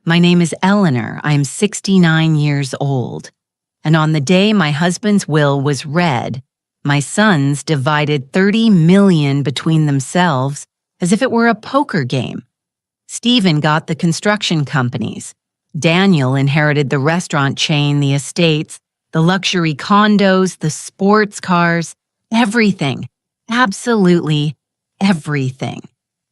My name is Eleanor. I'm 69 years old. And on the day my husband's will was read, my sons divided $30 million between themselves as if it were a poker game. Stephen got the construction companies. Daniel inherited the restaurant chain, the estates, the luxury condos, the sports cars, everything, absolutely everything.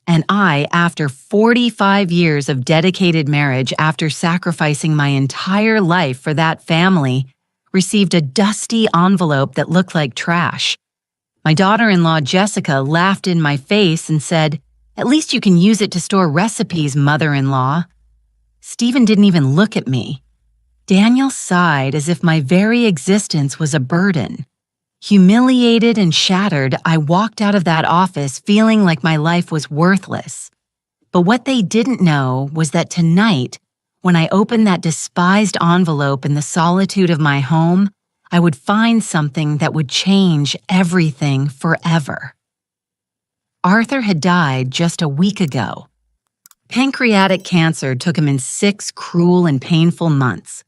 And I, after 45 years of dedicated marriage, after sacrificing my entire life for that family, received a dusty envelope that looked like trash. My daughter-in-law, Jessica, laughed in my face and said, "At least you can use it to store recipes, mother-in-law." Stephen didn't even look at me. Daniel sighed as if my very existence was a burden. Humiliated and shattered, I walked out of that office feeling like my life was worthless. But what they didn't know was that tonight, when I opened that despised envelope in the solitude of my home, I would find something that would change everything forever. Arthur had died just a week ago. Pancreatic cancer took him in 6 cruel and painful months.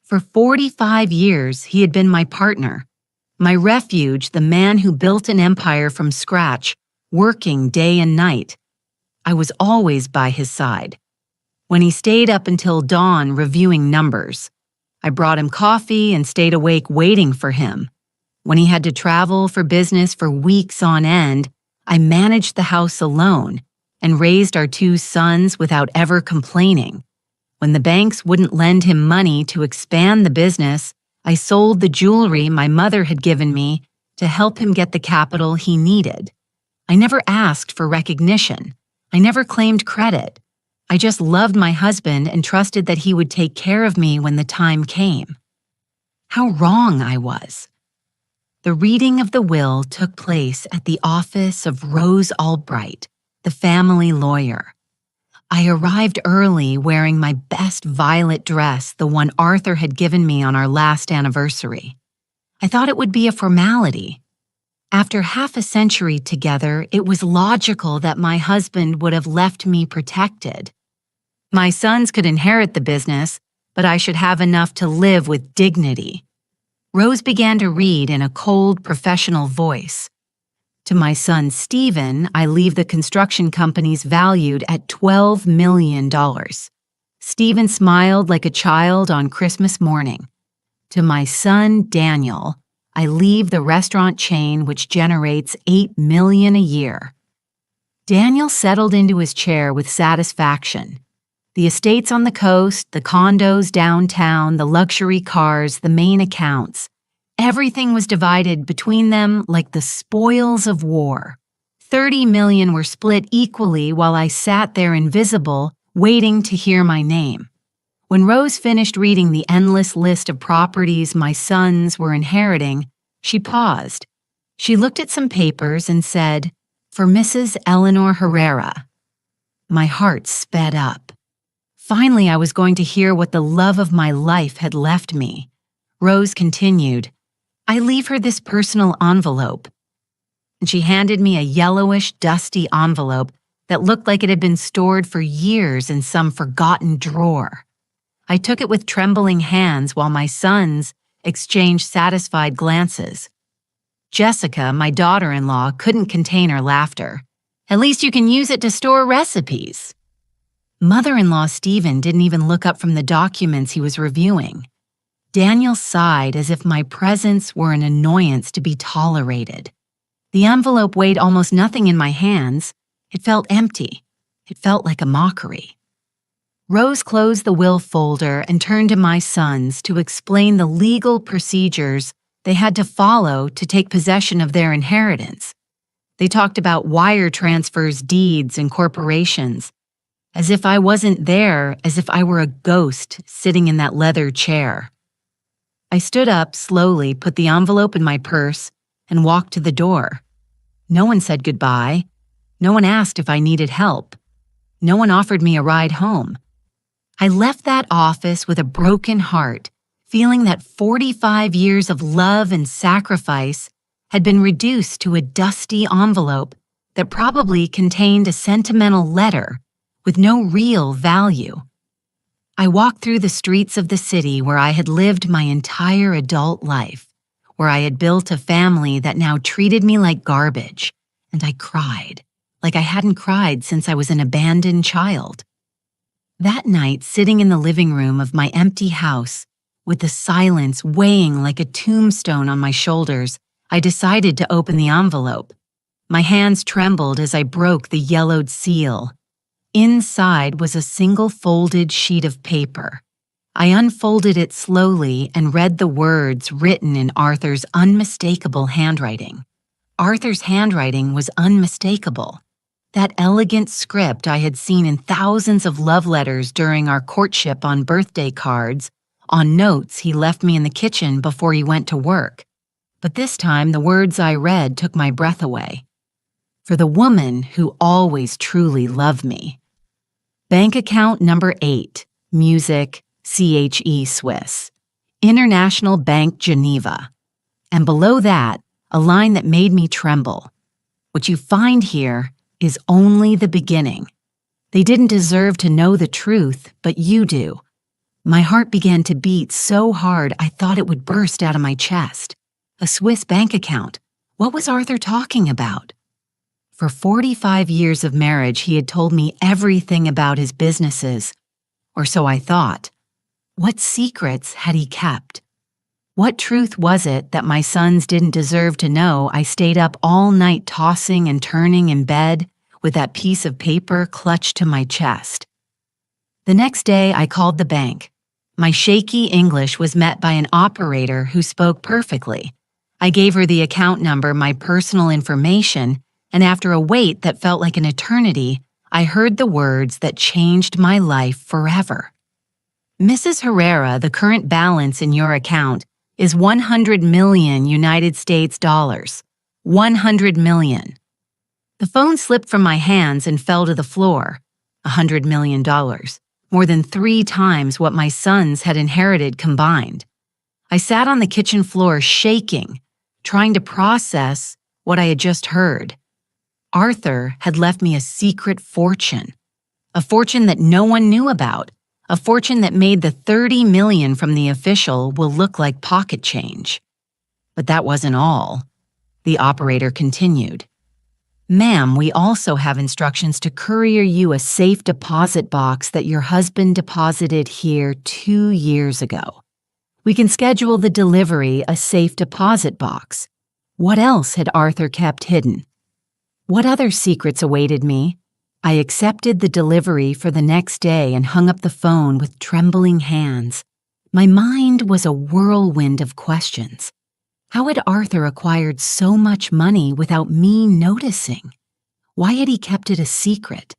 For 45 years, he had been my partner, my refuge, the man who built an empire from scratch, working day and night. I was always by his side. When he stayed up until dawn reviewing numbers, I brought him coffee and stayed awake waiting for him. When he had to travel for business for weeks on end, I managed the house alone and raised our 2 sons without ever complaining. When the banks wouldn't lend him money to expand the business, I sold the jewelry my mother had given me to help him get the capital he needed. I never asked for recognition. I never claimed credit. I just loved my husband and trusted that he would take care of me when the time came. How wrong I was. The reading of the will took place at the office of Rose Albright, the family lawyer. I arrived early wearing my best violet dress, the one Arthur had given me on our last anniversary. I thought it would be a formality. After half a century together, it was logical that my husband would have left me protected. My sons could inherit the business, but I should have enough to live with dignity. Rose began to read in a cold, professional voice. To my son, Stephen, I leave the construction companies valued at $12 million. Stephen smiled like a child on Christmas morning. To my son, Daniel, I leave the restaurant chain which generates $8 million a year. Daniel settled into his chair with satisfaction. The estates on the coast, the condos downtown, the luxury cars, the main accounts. Everything was divided between them like the spoils of war. $30 million were split equally while I sat there invisible, waiting to hear my name. When Rose finished reading the endless list of properties my sons were inheriting, she paused. She looked at some papers and said, "For Mrs. Eleanor Herrera." My heart sped up. Finally, I was going to hear what the love of my life had left me. Rose continued, "I leave her this personal envelope." And she handed me a yellowish, dusty envelope that looked like it had been stored for years in some forgotten drawer. I took it with trembling hands while my sons exchanged satisfied glances. Jessica, my daughter-in-law, couldn't contain her laughter. "At least you can use it to store recipes." Mother-in-law Stephen didn't even look up from the documents he was reviewing. Daniel sighed as if my presence were an annoyance to be tolerated. The envelope weighed almost nothing in my hands. It felt empty. It felt like a mockery. Rose closed the will folder and turned to my sons to explain the legal procedures they had to follow to take possession of their inheritance. They talked about wire transfers, deeds, and corporations, as if I wasn't there, as if I were a ghost sitting in that leather chair. I stood up slowly, put the envelope in my purse, and walked to the door. No one said goodbye. No one asked if I needed help. No one offered me a ride home. I left that office with a broken heart, feeling that 45 years of love and sacrifice had been reduced to a dusty envelope that probably contained a sentimental letter with no real value. I walked through the streets of the city where I had lived my entire adult life, where I had built a family that now treated me like garbage, and I cried, like I hadn't cried since I was an abandoned child. That night, sitting in the living room of my empty house, with the silence weighing like a tombstone on my shoulders, I decided to open the envelope. My hands trembled as I broke the yellowed seal. Inside was a single folded sheet of paper. I unfolded it slowly and read the words written in Arthur's unmistakable handwriting. Arthur's handwriting was unmistakable. That elegant script I had seen in thousands of love letters during our courtship on birthday cards, on notes he left me in the kitchen before he went to work. But this time the words I read took my breath away. For the woman who always truly loved me. Bank account number 8, Music, CHE Swiss. International Bank Geneva. And below that, a line that made me tremble. What you find here is only the beginning. They didn't deserve to know the truth, but you do. My heart began to beat so hard I thought it would burst out of my chest. A Swiss bank account. What was Arthur talking about? For 45 years of marriage, he had told me everything about his businesses, or so I thought. What secrets had he kept? What truth was it that my sons didn't deserve to know I stayed up all night tossing and turning in bed with that piece of paper clutched to my chest? The next day, I called the bank. My shaky English was met by an operator who spoke perfectly. I gave her the account number, my personal information, and after a wait that felt like an eternity, I heard the words that changed my life forever. Mrs. Herrera, the current balance in your account is 100 million United States dollars. 100 million. The phone slipped from my hands and fell to the floor. $100 million, more than 3 times what my sons had inherited combined. I sat on the kitchen floor shaking, trying to process what I had just heard. Arthur had left me a secret fortune, a fortune that no one knew about, a fortune that made the 30 million from the official will look like pocket change. But that wasn't all. The operator continued. Ma'am, we also have instructions to courier you a safe deposit box that your husband deposited here 2 years ago. We can schedule the delivery a safe deposit box. What else had Arthur kept hidden? What other secrets awaited me? I accepted the delivery for the next day and hung up the phone with trembling hands. My mind was a whirlwind of questions. How had Arthur acquired so much money without me noticing? Why had he kept it a secret?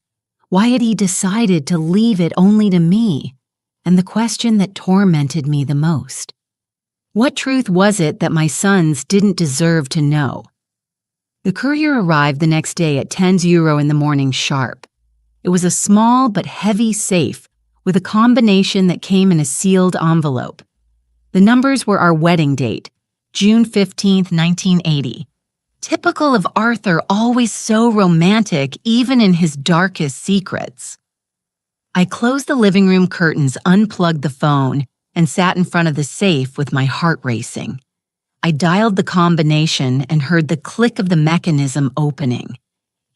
Why had he decided to leave it only to me? And the question that tormented me the most. What truth was it that my sons didn't deserve to know? The courier arrived the next day at 10 euro in the morning sharp. It was a small but heavy safe with a combination that came in a sealed envelope. The numbers were our wedding date, June 15, 1980. Typical of Arthur, always so romantic even in his darkest secrets. I closed the living room curtains, unplugged the phone, and sat in front of the safe with my heart racing. I dialed the combination and heard the click of the mechanism opening.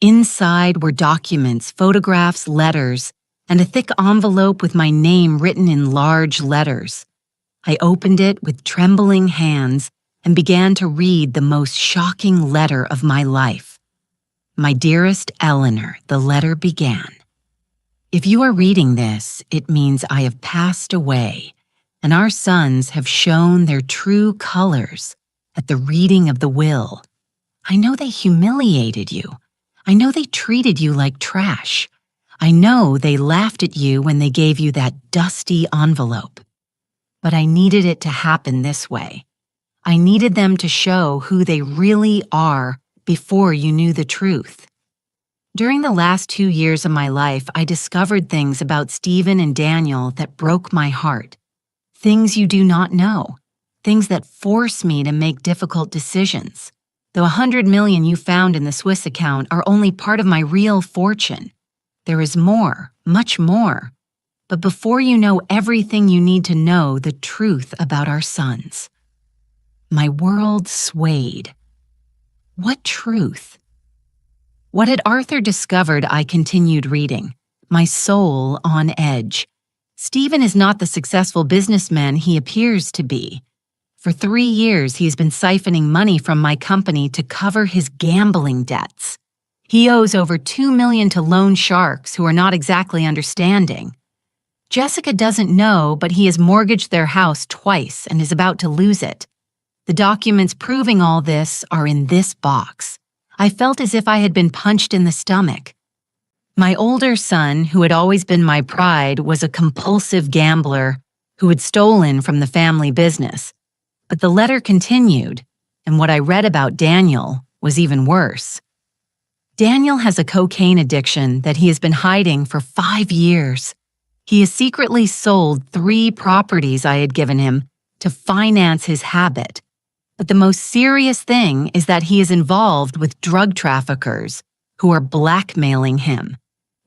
Inside were documents, photographs, letters, and a thick envelope with my name written in large letters. I opened it with trembling hands and began to read the most shocking letter of my life. My dearest Eleanor, the letter began. If you are reading this, it means I have passed away, and our sons have shown their true colors at the reading of the will. I know they humiliated you. I know they treated you like trash. I know they laughed at you when they gave you that dusty envelope. But I needed it to happen this way. I needed them to show who they really are before you knew the truth. During the last 2 years of my life, I discovered things about Stephen and Daniel that broke my heart. Things you do not know. Things that force me to make difficult decisions. The 100 million you found in the Swiss account are only part of my real fortune. There is more, much more. But before you know everything you need to know the truth about our sons. My world swayed. What truth? What had Arthur discovered? I continued reading, my soul on edge. Stephen is not the successful businessman he appears to be. For 3 years, he's been siphoning money from my company to cover his gambling debts. He owes over $2 million to loan sharks who are not exactly understanding. Jessica doesn't know, but he has mortgaged their house twice and is about to lose it. The documents proving all this are in this box. I felt as if I had been punched in the stomach. My older son, who had always been my pride, was a compulsive gambler who had stolen from the family business. But the letter continued, and what I read about Daniel was even worse. Daniel has a cocaine addiction that he has been hiding for 5 years. He has secretly sold 3 properties I had given him to finance his habit. But the most serious thing is that he is involved with drug traffickers who are blackmailing him.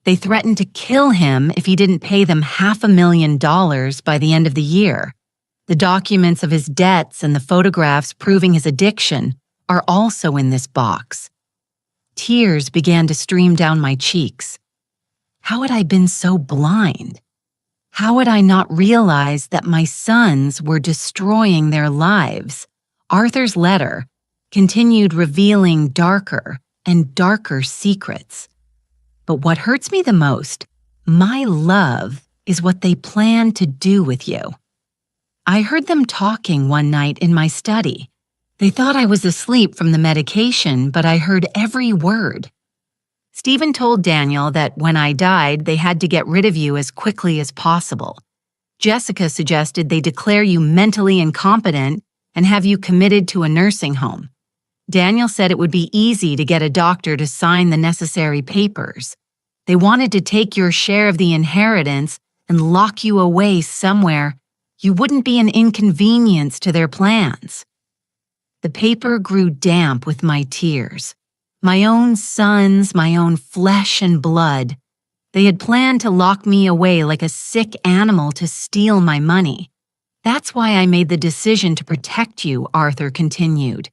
They threatened to kill him if he didn't pay them $500,000 by the end of the year. The documents of his debts and the photographs proving his addiction are also in this box. Tears began to stream down my cheeks. How had I been so blind? How had I not realized that my sons were destroying their lives? Arthur's letter continued revealing darker and darker secrets. But what hurts me the most, my love is what they plan to do with you. I heard them talking one night in my study. They thought I was asleep from the medication, but I heard every word. Stephen told Daniel that when I died, they had to get rid of you as quickly as possible. Jessica suggested they declare you mentally incompetent and have you committed to a nursing home. Daniel said it would be easy to get a doctor to sign the necessary papers. They wanted to take your share of the inheritance and lock you away somewhere. You wouldn't be an inconvenience to their plans. The paper grew damp with my tears. My own sons, my own flesh and blood. They had planned to lock me away like a sick animal to steal my money. That's why I made the decision to protect you, Arthur continued.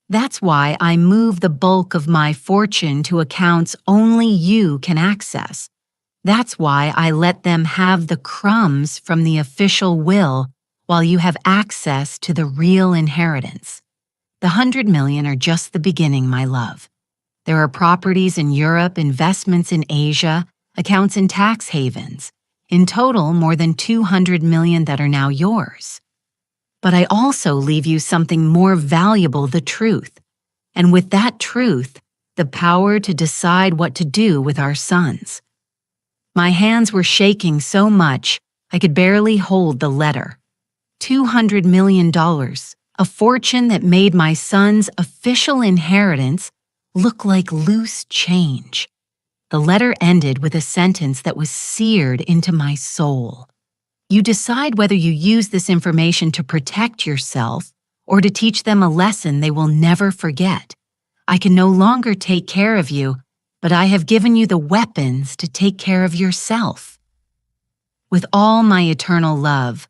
That's why I moved the bulk of my fortune to accounts only you can access. That's why I let them have the crumbs from the official will while you have access to the real inheritance. The $100 million are just the beginning, my love. There are properties in Europe, investments in Asia, accounts in tax havens. In total, more than $200 million that are now yours. But I also leave you something more valuable, the truth. And with that truth, the power to decide what to do with our sons. My hands were shaking so much, I could barely hold the letter. $200 million, a fortune that made my son's official inheritance look like loose change. The letter ended with a sentence that was seared into my soul. You decide whether you use this information to protect yourself or to teach them a lesson they will never forget. I can no longer take care of you, but I have given you the weapons to take care of yourself. With all my eternal love,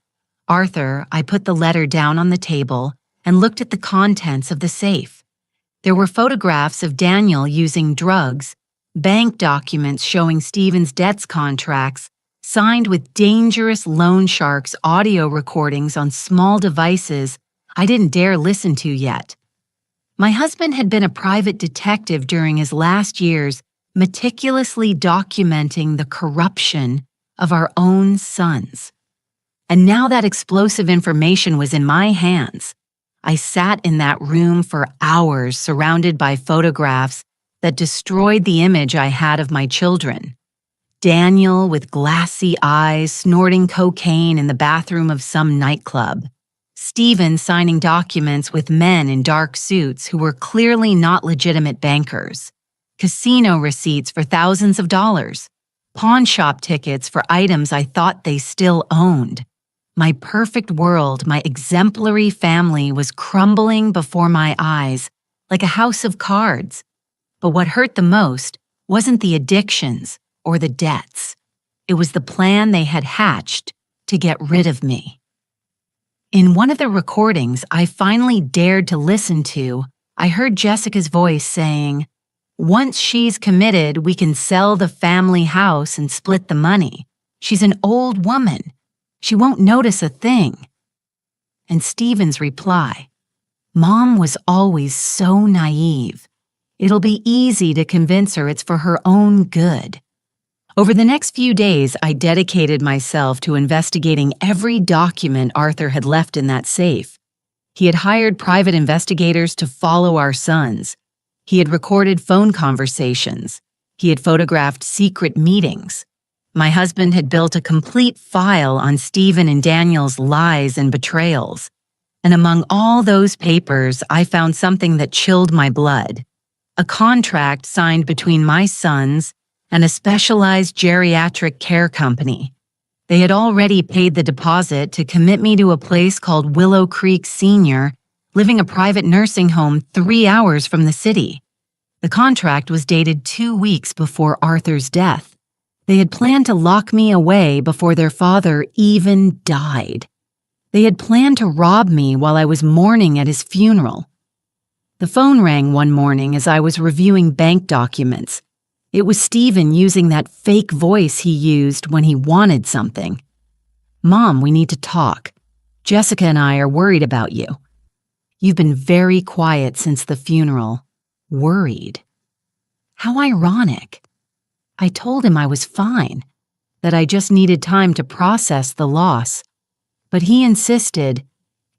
Arthur, I put the letter down on the table and looked at the contents of the safe. There were photographs of Daniel using drugs, bank documents showing Stephen's debts contracts, signed with dangerous loan sharks, audio recordings on small devices I didn't dare listen to yet. My husband had been a private detective during his last years, meticulously documenting the corruption of our own sons. And now that explosive information was in my hands. I sat in that room for hours surrounded by photographs that destroyed the image I had of my children. Daniel with glassy eyes snorting cocaine in the bathroom of some nightclub. Stephen signing documents with men in dark suits who were clearly not legitimate bankers. Casino receipts for thousands of dollars. Pawn shop tickets for items I thought they still owned. My perfect world, my exemplary family was crumbling before my eyes like a house of cards. But what hurt the most wasn't the addictions or the debts. It was the plan they had hatched to get rid of me. In one of the recordings I finally dared to listen to, I heard Jessica's voice saying, "Once she's committed, we can sell the family house and split the money. She's an old woman. She won't notice a thing." And Stephen's reply, "Mom was always so naive. It'll be easy to convince her it's for her own good." Over the next few days, I dedicated myself to investigating every document Arthur had left in that safe. He had hired private investigators to follow our sons. He had recorded phone conversations. He had photographed secret meetings. My husband had built a complete file on Stephen and Daniel's lies and betrayals. And among all those papers, I found something that chilled my blood. A contract signed between my sons and a specialized geriatric care company. They had already paid the deposit to commit me to a place called Willow Creek Senior, living a private nursing home 3 hours from the city. The contract was dated 2 weeks before Arthur's death. They had planned to lock me away before their father even died. They had planned to rob me while I was mourning at his funeral. The phone rang one morning as I was reviewing bank documents. It was Stephen using that fake voice he used when he wanted something. "Mom, we need to talk. Jessica and I are worried about you. You've been very quiet since the funeral." Worried. How ironic. I told him I was fine, that I just needed time to process the loss. But he insisted,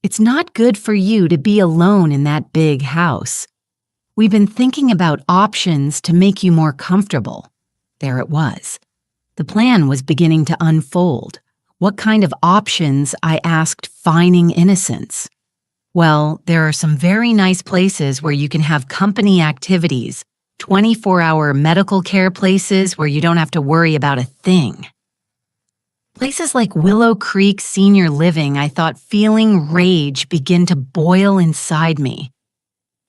"It's not good for you to be alone in that big house. We've been thinking about options to make you more comfortable." There it was. The plan was beginning to unfold. What kind of options, I asked, feigning innocence? Well, there are some very nice places where you can have company activities, 24-hour medical care places where you don't have to worry about a thing. Places like Willow Creek Senior Living, I thought, feeling rage begin to boil inside me.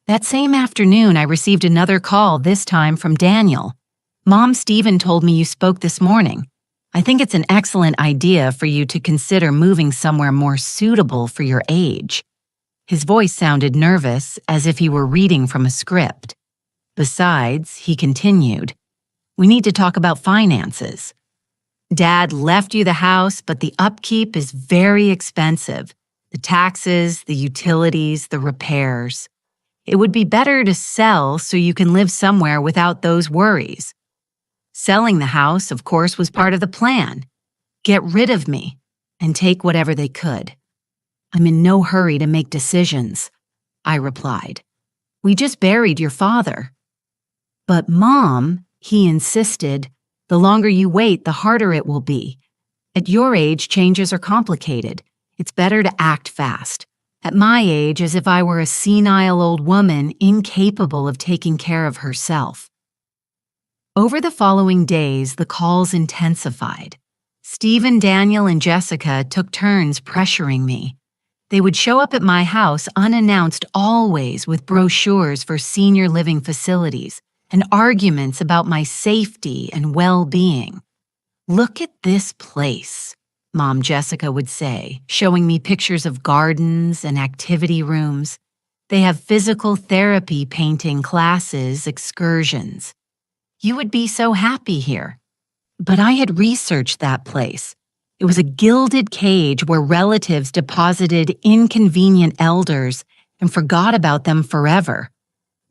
That same afternoon, I received another call, this time from Daniel. "Mom, Stephen told me you spoke this morning. I think it's an excellent idea for you to consider moving somewhere more suitable for your age." His voice sounded nervous, as if he were reading from a script. "Besides," he continued, "we need to talk about finances. Dad left you the house, but the upkeep is very expensive. The taxes, the utilities, the repairs. It would be better to sell so you can live somewhere without those worries. Selling the house, of course, was part of the plan. Get rid of me and take whatever they could." "I'm in no hurry to make decisions," I replied. "We just buried your father." "But Mom," he insisted, "the longer you wait, the harder it will be. At your age, changes are complicated. It's better to act fast. At my age, as if I were a senile old woman incapable of taking care of herself." Over the following days, the calls intensified. Stephen, Daniel, and Jessica took turns pressuring me. They would show up at my house unannounced, always with brochures for senior living facilities and arguments about my safety and well-being. "Look at this place," Mom Jessica would say, showing me pictures of gardens and activity rooms. "They have physical therapy, painting classes, excursions. You would be so happy here." But I had researched that place. It was a gilded cage where relatives deposited inconvenient elders and forgot about them forever.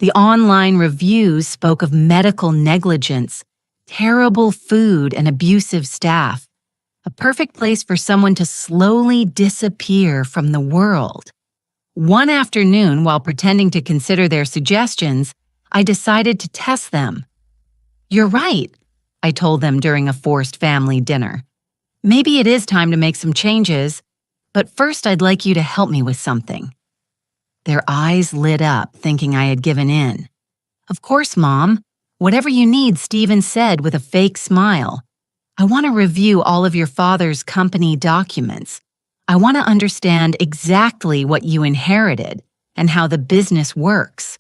The online reviews spoke of medical negligence, terrible food, and abusive staff. A perfect place for someone to slowly disappear from the world. One afternoon, while pretending to consider their suggestions, I decided to test them. "You're right," I told them during a forced family dinner. "Maybe it is time to make some changes, but first I'd like you to help me with something." Their eyes lit up, thinking I had given in. "Of course, Mom. Whatever you need," Stephen said with a fake smile. "I want to review all of your father's company documents. I want to understand exactly what you inherited and how the business works."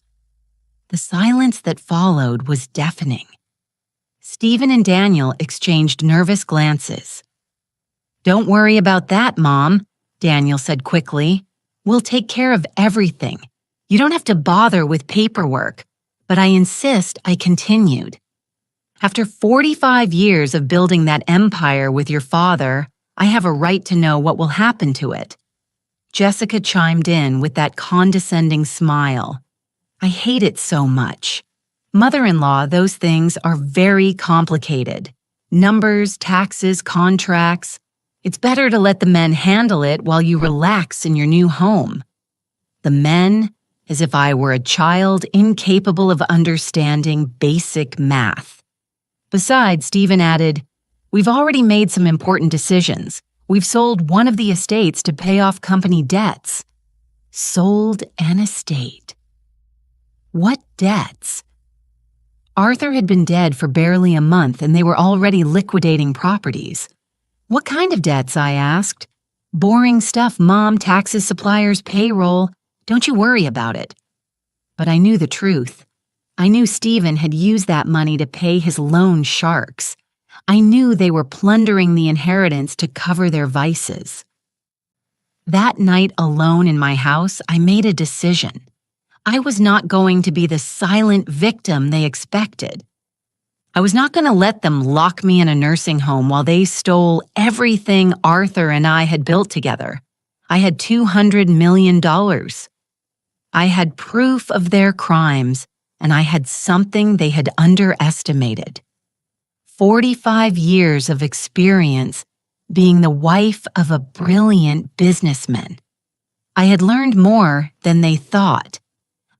The silence that followed was deafening. Stephen and Daniel exchanged nervous glances. "Don't worry about that, Mom," Daniel said quickly. "We'll take care of everything. You don't have to bother with paperwork." But I insist I continued. "After 45 years of building that empire with your father, I have a right to know what will happen to it." Jessica chimed in with that condescending smile. "I hate it so much. Mother-in-law, those things are very complicated. Numbers, taxes, contracts. It's better to let the men handle it while you relax in your new home." The men, as if I were a child incapable of understanding basic math. Besides, Stephen added, "We've already made some important decisions. We've sold one of the estates to pay off company debts." Sold an estate. What debts? Arthur had been dead for barely a month and they were already liquidating properties. "What kind of debts?" I asked. "Boring stuff, Mom, taxes, suppliers, payroll. Don't you worry about it." But I knew the truth. I knew Stephen had used that money to pay his loan sharks. I knew they were plundering the inheritance to cover their vices. That night alone in my house, I made a decision. I was not going to be the silent victim they expected. I was not going to let them lock me in a nursing home while they stole everything Arthur and I had built together. I had $200 million. I had proof of their crimes, and I had something they had underestimated. 45 years of experience being the wife of a brilliant businessman. I had learned more than they thought.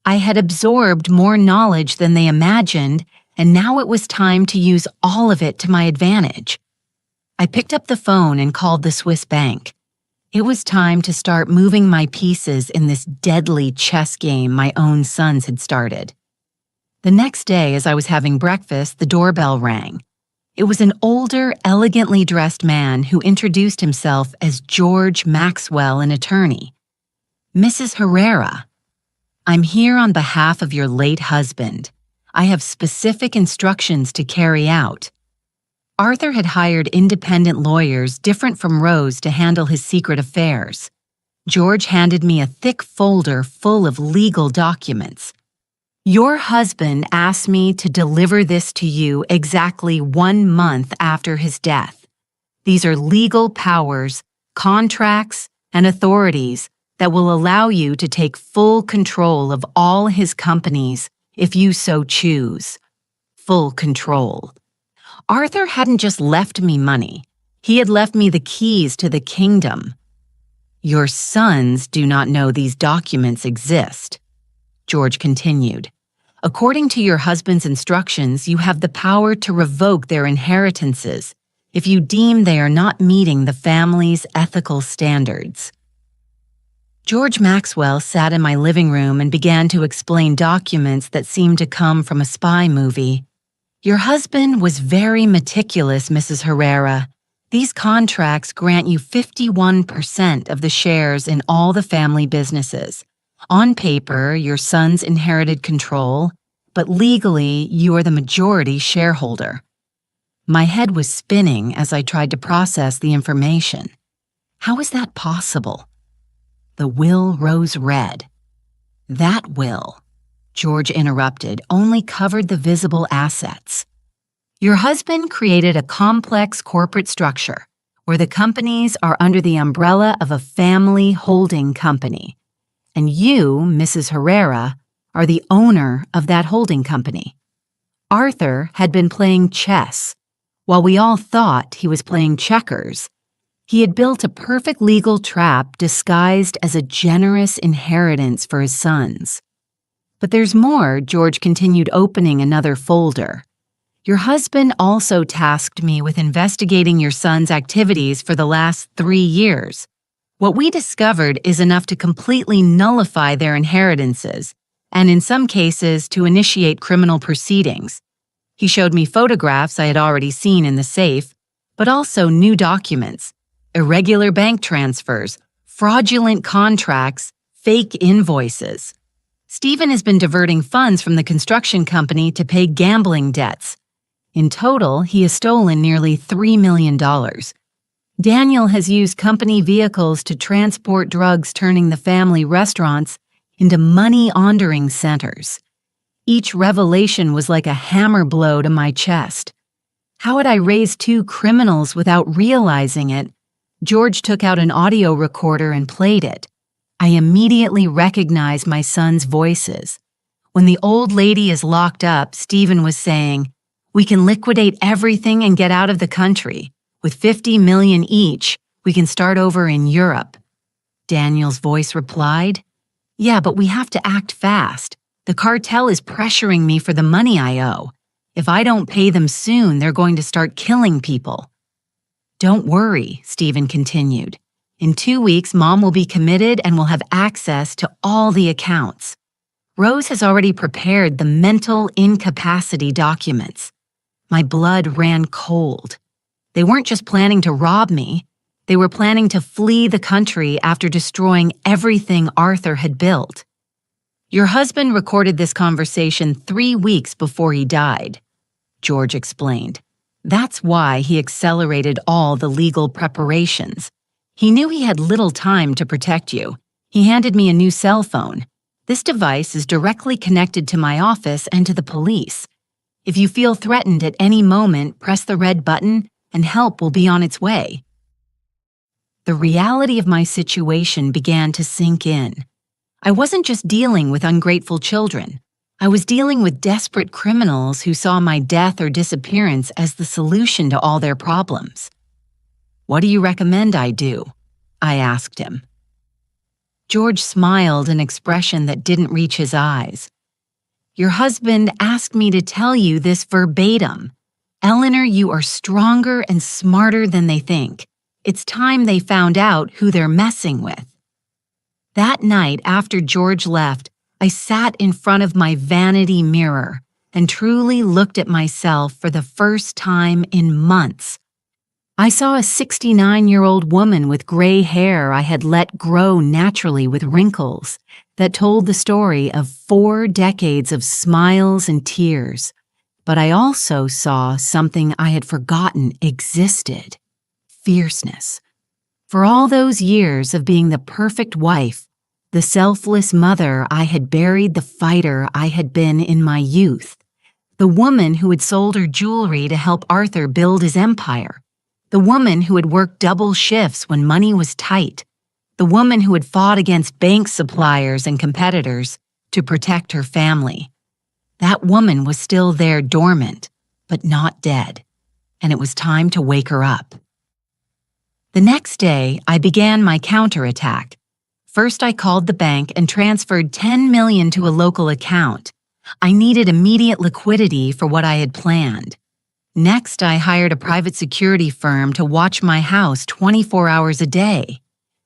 I had absorbed more knowledge than they imagined, and now it was time to use all of it to my advantage. I picked up the phone and called the Swiss bank. It was time to start moving my pieces in this deadly chess game my own sons had started. The next day, as I was having breakfast, the doorbell rang. It was an older, elegantly dressed man who introduced himself as George Maxwell, an attorney. "Mrs. Herrera, I'm here on behalf of your late husband. I have specific instructions to carry out." Arthur had hired independent lawyers different from Rose to handle his secret affairs. George handed me a thick folder full of legal documents. "Your husband asked me to deliver this to you exactly 1 month after his death. These are legal powers, contracts, and authorities that will allow you to take full control of all his companies if you so choose." Full control. Arthur hadn't just left me money. He had left me the keys to the kingdom. "Your sons do not know these documents exist," George continued. "According to your husband's instructions, you have the power to revoke their inheritances if you deem they are not meeting the family's ethical standards." George Maxwell sat in my living room and began to explain documents that seemed to come from a spy movie. "Your husband was very meticulous, Mrs. Herrera. These contracts grant you 51% of the shares in all the family businesses. On paper, your sons inherited control, but legally, you are the majority shareholder." My head was spinning as I tried to process the information. How is that possible? The will rose red. "That will," George interrupted, "only covered the visible assets. Your husband created a complex corporate structure where the companies are under the umbrella of a family holding company. And you, Mrs. Herrera, are the owner of that holding company." Arthur had been playing chess. While we all thought he was playing checkers, he had built a perfect legal trap disguised as a generous inheritance for his sons. "But there's more," George continued, opening another folder. "Your husband also tasked me with investigating your son's activities for the last 3 years. What we discovered is enough to completely nullify their inheritances, and in some cases to initiate criminal proceedings." He showed me photographs I had already seen in the safe, but also new documents, irregular bank transfers, fraudulent contracts, fake invoices. "Stephen has been diverting funds from the construction company to pay gambling debts. In total, he has stolen nearly $3 million. Daniel has used company vehicles to transport drugs, turning the family restaurants into money-laundering centers. Each revelation was like a hammer blow to my chest. How had I raised two criminals without realizing it? George took out an audio recorder and played it. I immediately recognized my son's voices. When the old lady is locked up, Stephen was saying, "We can liquidate everything and get out of the country. With 50 million each, we can start over in Europe." Daniel's voice replied, "Yeah, but we have to act fast. The cartel is pressuring me for the money I owe. If I don't pay them soon, they're going to start killing people." "Don't worry," Stephen continued. "In 2 weeks, Mom will be committed and will have access to all the accounts. Rose has already prepared the mental incapacity documents." My blood ran cold. They weren't just planning to rob me. They were planning to flee the country after destroying everything Arthur had built. "Your husband recorded this conversation 3 weeks before he died," George explained. "That's why he accelerated all the legal preparations. He knew he had little time to protect you. He handed me a new cell phone. This device is directly connected to my office and to the police. If you feel threatened at any moment, press the red button and help will be on its way." The reality of my situation began to sink in. I wasn't just dealing with ungrateful children. I was dealing with desperate criminals who saw my death or disappearance as the solution to all their problems. "What do you recommend I do?" I asked him. George smiled, an expression that didn't reach his eyes. "Your husband asked me to tell you this verbatim. Eleanor, you are stronger and smarter than they think. It's time they found out who they're messing with." That night, after George left, I sat in front of my vanity mirror and truly looked at myself for the first time in months. I saw a 69-year-old woman with gray hair I had let grow naturally with wrinkles that told the story of 4 decades of smiles and tears. But I also saw something I had forgotten existed: fierceness. For all those years of being the perfect wife, the selfless mother, I had buried the fighter I had been in my youth. The woman who had sold her jewelry to help Arthur build his empire. The woman who had worked double shifts when money was tight. The woman who had fought against bank suppliers and competitors to protect her family. That woman was still there, dormant, but not dead, and it was time to wake her up. The next day, I began my counterattack. First, I called the bank and transferred $10 million to a local account. I needed immediate liquidity for what I had planned. Next, I hired a private security firm to watch my house 24 hours a day.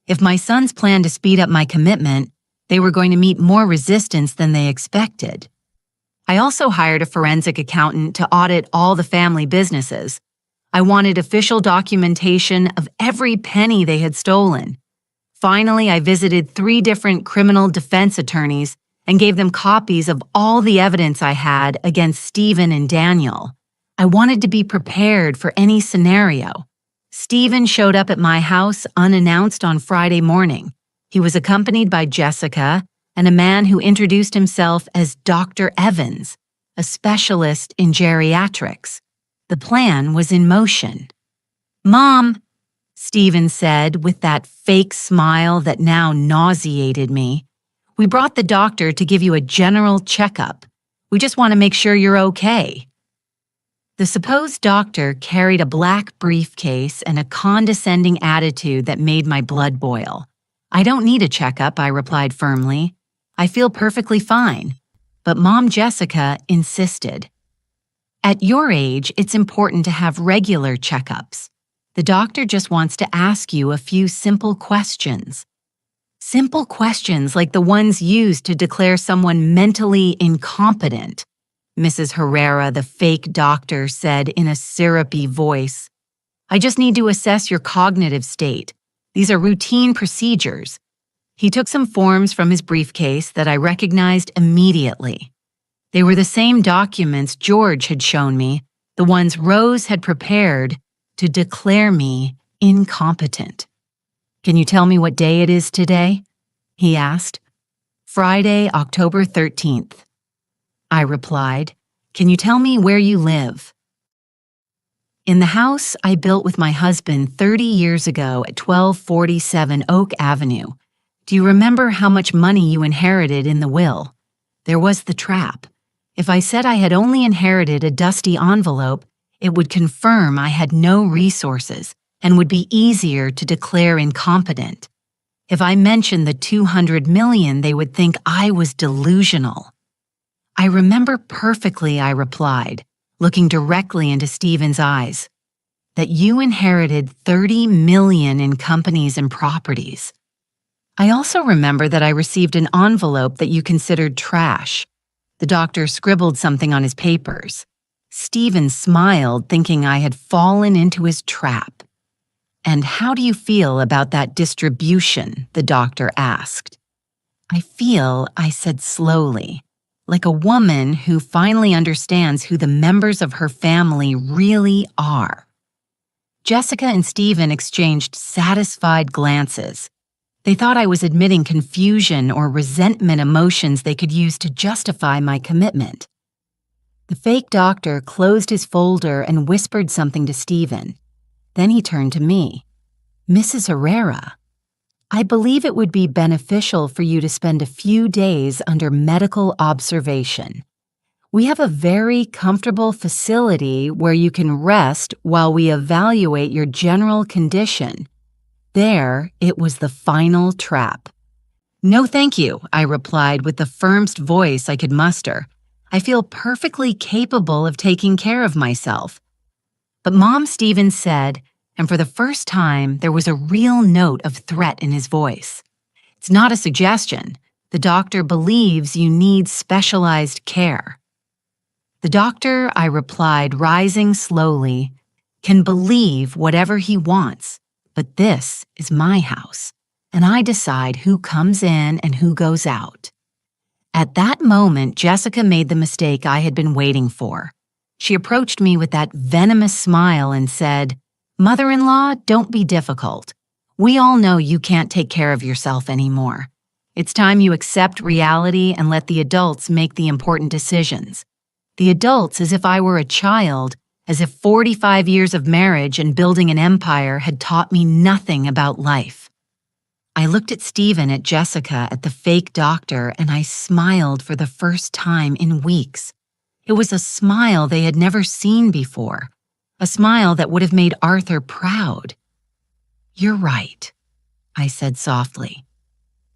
If my sons planned to speed up my commitment, they were going to meet more resistance than they expected. I also hired a forensic accountant to audit all the family businesses. I wanted official documentation of every penny they had stolen. Finally, I visited 3 different criminal defense attorneys and gave them copies of all the evidence I had against Stephen and Daniel. I wanted to be prepared for any scenario. Stephen showed up at my house unannounced on Friday morning. He was accompanied by Jessica and a man who introduced himself as Dr. Evans, a specialist in geriatrics. The plan was in motion. "Mom," Stephen said with that fake smile that now nauseated me, "we brought the doctor to give you a general checkup. We just want to make sure you're okay." The supposed doctor carried a black briefcase and a condescending attitude that made my blood boil. "I don't need a checkup," I replied firmly. "I feel perfectly fine." But Mom Jessica insisted. "At your age, it's important to have regular checkups. The doctor just wants to ask you a few simple questions." Simple questions like the ones used to declare someone mentally incompetent, Mrs. Herrera, the fake doctor, said in a syrupy voice. "I just need to assess your cognitive state. These are routine procedures." He took some forms from his briefcase that I recognized immediately. They were the same documents George had shown me, the ones Rose had prepared to declare me incompetent. "Can you tell me what day it is today?" he asked. "Friday, October 13th. I replied. "Can you tell me where you live?" "In the house I built with my husband 30 years ago at 1247 Oak Avenue. Do you remember how much money you inherited in the will? There was the trap. If I said I had only inherited a dusty envelope, it would confirm I had no resources and would be easier to declare incompetent. If I mentioned the 200 million, they would think I was delusional." "I remember perfectly," I replied, looking directly into Stephen's eyes, "that you inherited 30 million in companies and properties. I also remember that I received an envelope that you considered trash. The doctor scribbled something on his papers." Stephen smiled, thinking I had fallen into his trap. "And how do you feel about that distribution?" the doctor asked. "I feel," I said slowly, "like a woman who finally understands who the members of her family really are." Jessica and Stephen exchanged satisfied glances. They thought I was admitting confusion or resentment, emotions they could use to justify my commitment. The fake doctor closed his folder and whispered something to Stephen. Then he turned to me. "Mrs. Herrera, I believe it would be beneficial for you to spend a few days under medical observation. We have a very comfortable facility where you can rest while we evaluate your general condition." There, it was the final trap. "No, thank you," I replied with the firmest voice I could muster. "I feel perfectly capable of taking care of myself." But Mom, Stephen said, and for the first time, there was a real note of threat in his voice, "It's not a suggestion. The doctor believes you need specialized care." "The doctor," I replied, rising slowly, "can believe whatever he wants, but this is my house, and I decide who comes in and who goes out." At that moment, Jessica made the mistake I had been waiting for. She approached me with that venomous smile and said, "Mother-in-law, don't be difficult. We all know you can't take care of yourself anymore. It's time you accept reality and let the adults make the important decisions." The adults, as if I were a child, as if 45 years of marriage and building an empire had taught me nothing about life. I looked at Stephen, at Jessica, at the fake doctor, and I smiled for the first time in weeks. It was a smile they had never seen before, a smile that would have made Arthur proud. "You're right," I said softly.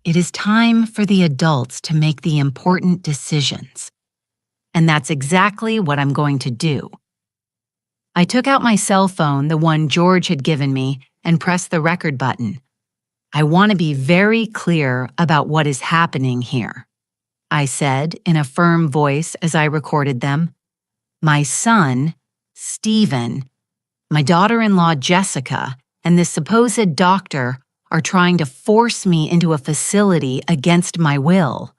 "It is time for the adults to make the important decisions. And that's exactly what I'm going to do." I took out my cell phone, the one George had given me, and pressed the record button. "I want to be very clear about what is happening here," I said in a firm voice as I recorded them. "My son, Stephen, my daughter-in-law, Jessica, and this supposed doctor are trying to force me into a facility against my will."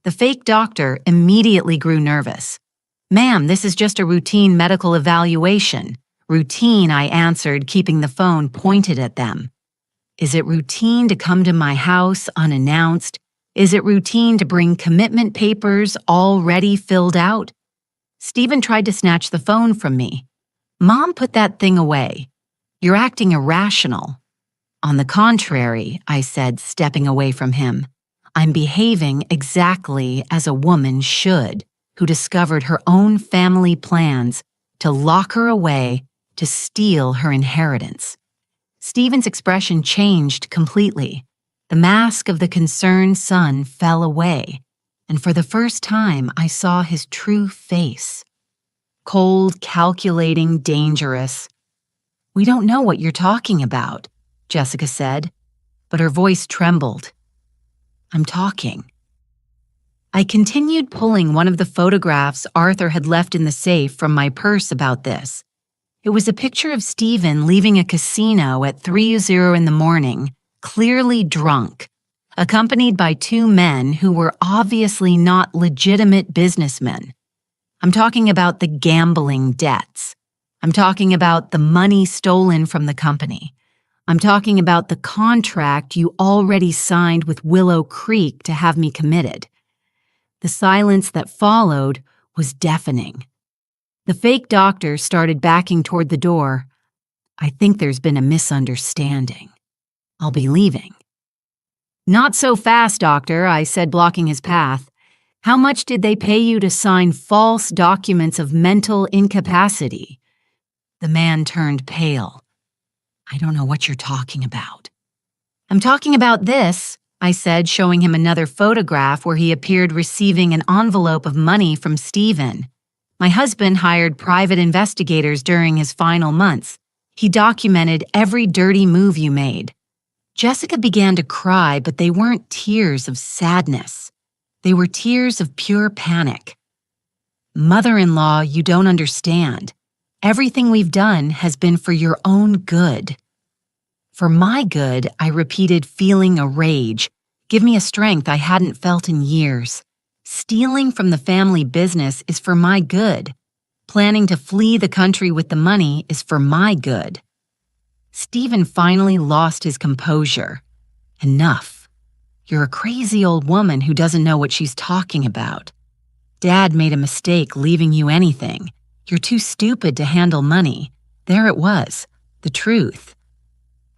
The fake doctor immediately grew nervous. "Ma'am, this is just a routine medical evaluation." "Routine," I answered, keeping the phone pointed at them. "Is it routine to come to my house unannounced? Is it routine to bring commitment papers already filled out?" Stephen tried to snatch the phone from me. "Mom, put that thing away. You're acting irrational." "On the contrary," I said, stepping away from him, "I'm behaving exactly as a woman should, who discovered her own family plans to lock her away to steal her inheritance." Stephen's expression changed completely. The mask of the concerned son fell away, and for the first time I saw his true face. Cold, calculating, dangerous. "We don't know what you're talking about," Jessica said, but her voice trembled. "I'm talking." I continued pulling one of the photographs Arthur had left in the safe from my purse about this. It was a picture of Stephen leaving a casino at 3:00 in the morning, clearly drunk, accompanied by two men who were obviously not legitimate businessmen. I'm talking about the gambling debts. I'm talking about the money stolen from the company. I'm talking about the contract you already signed with Willow Creek to have me committed. The silence that followed was deafening. The fake doctor started backing toward the door. I think there's been a misunderstanding. I'll be leaving. Not so fast, doctor, I said, blocking his path. How much did they pay you to sign false documents of mental incapacity? The man turned pale. I don't know what you're talking about. I'm talking about this, I said, showing him another photograph where he appeared receiving an envelope of money from Stephen. My husband hired private investigators during his final months. He documented every dirty move you made. Jessica began to cry, but they weren't tears of sadness. They were tears of pure panic. Mother-in-law, you don't understand. Everything we've done has been for your own good. For my good, I repeated, feeling a rage. Give me a strength I hadn't felt in years. Stealing from the family business is for my good. Planning to flee the country with the money is for my good. Stephen finally lost his composure. Enough. You're a crazy old woman who doesn't know what she's talking about. Dad made a mistake leaving you anything. You're too stupid to handle money. There it was, the truth.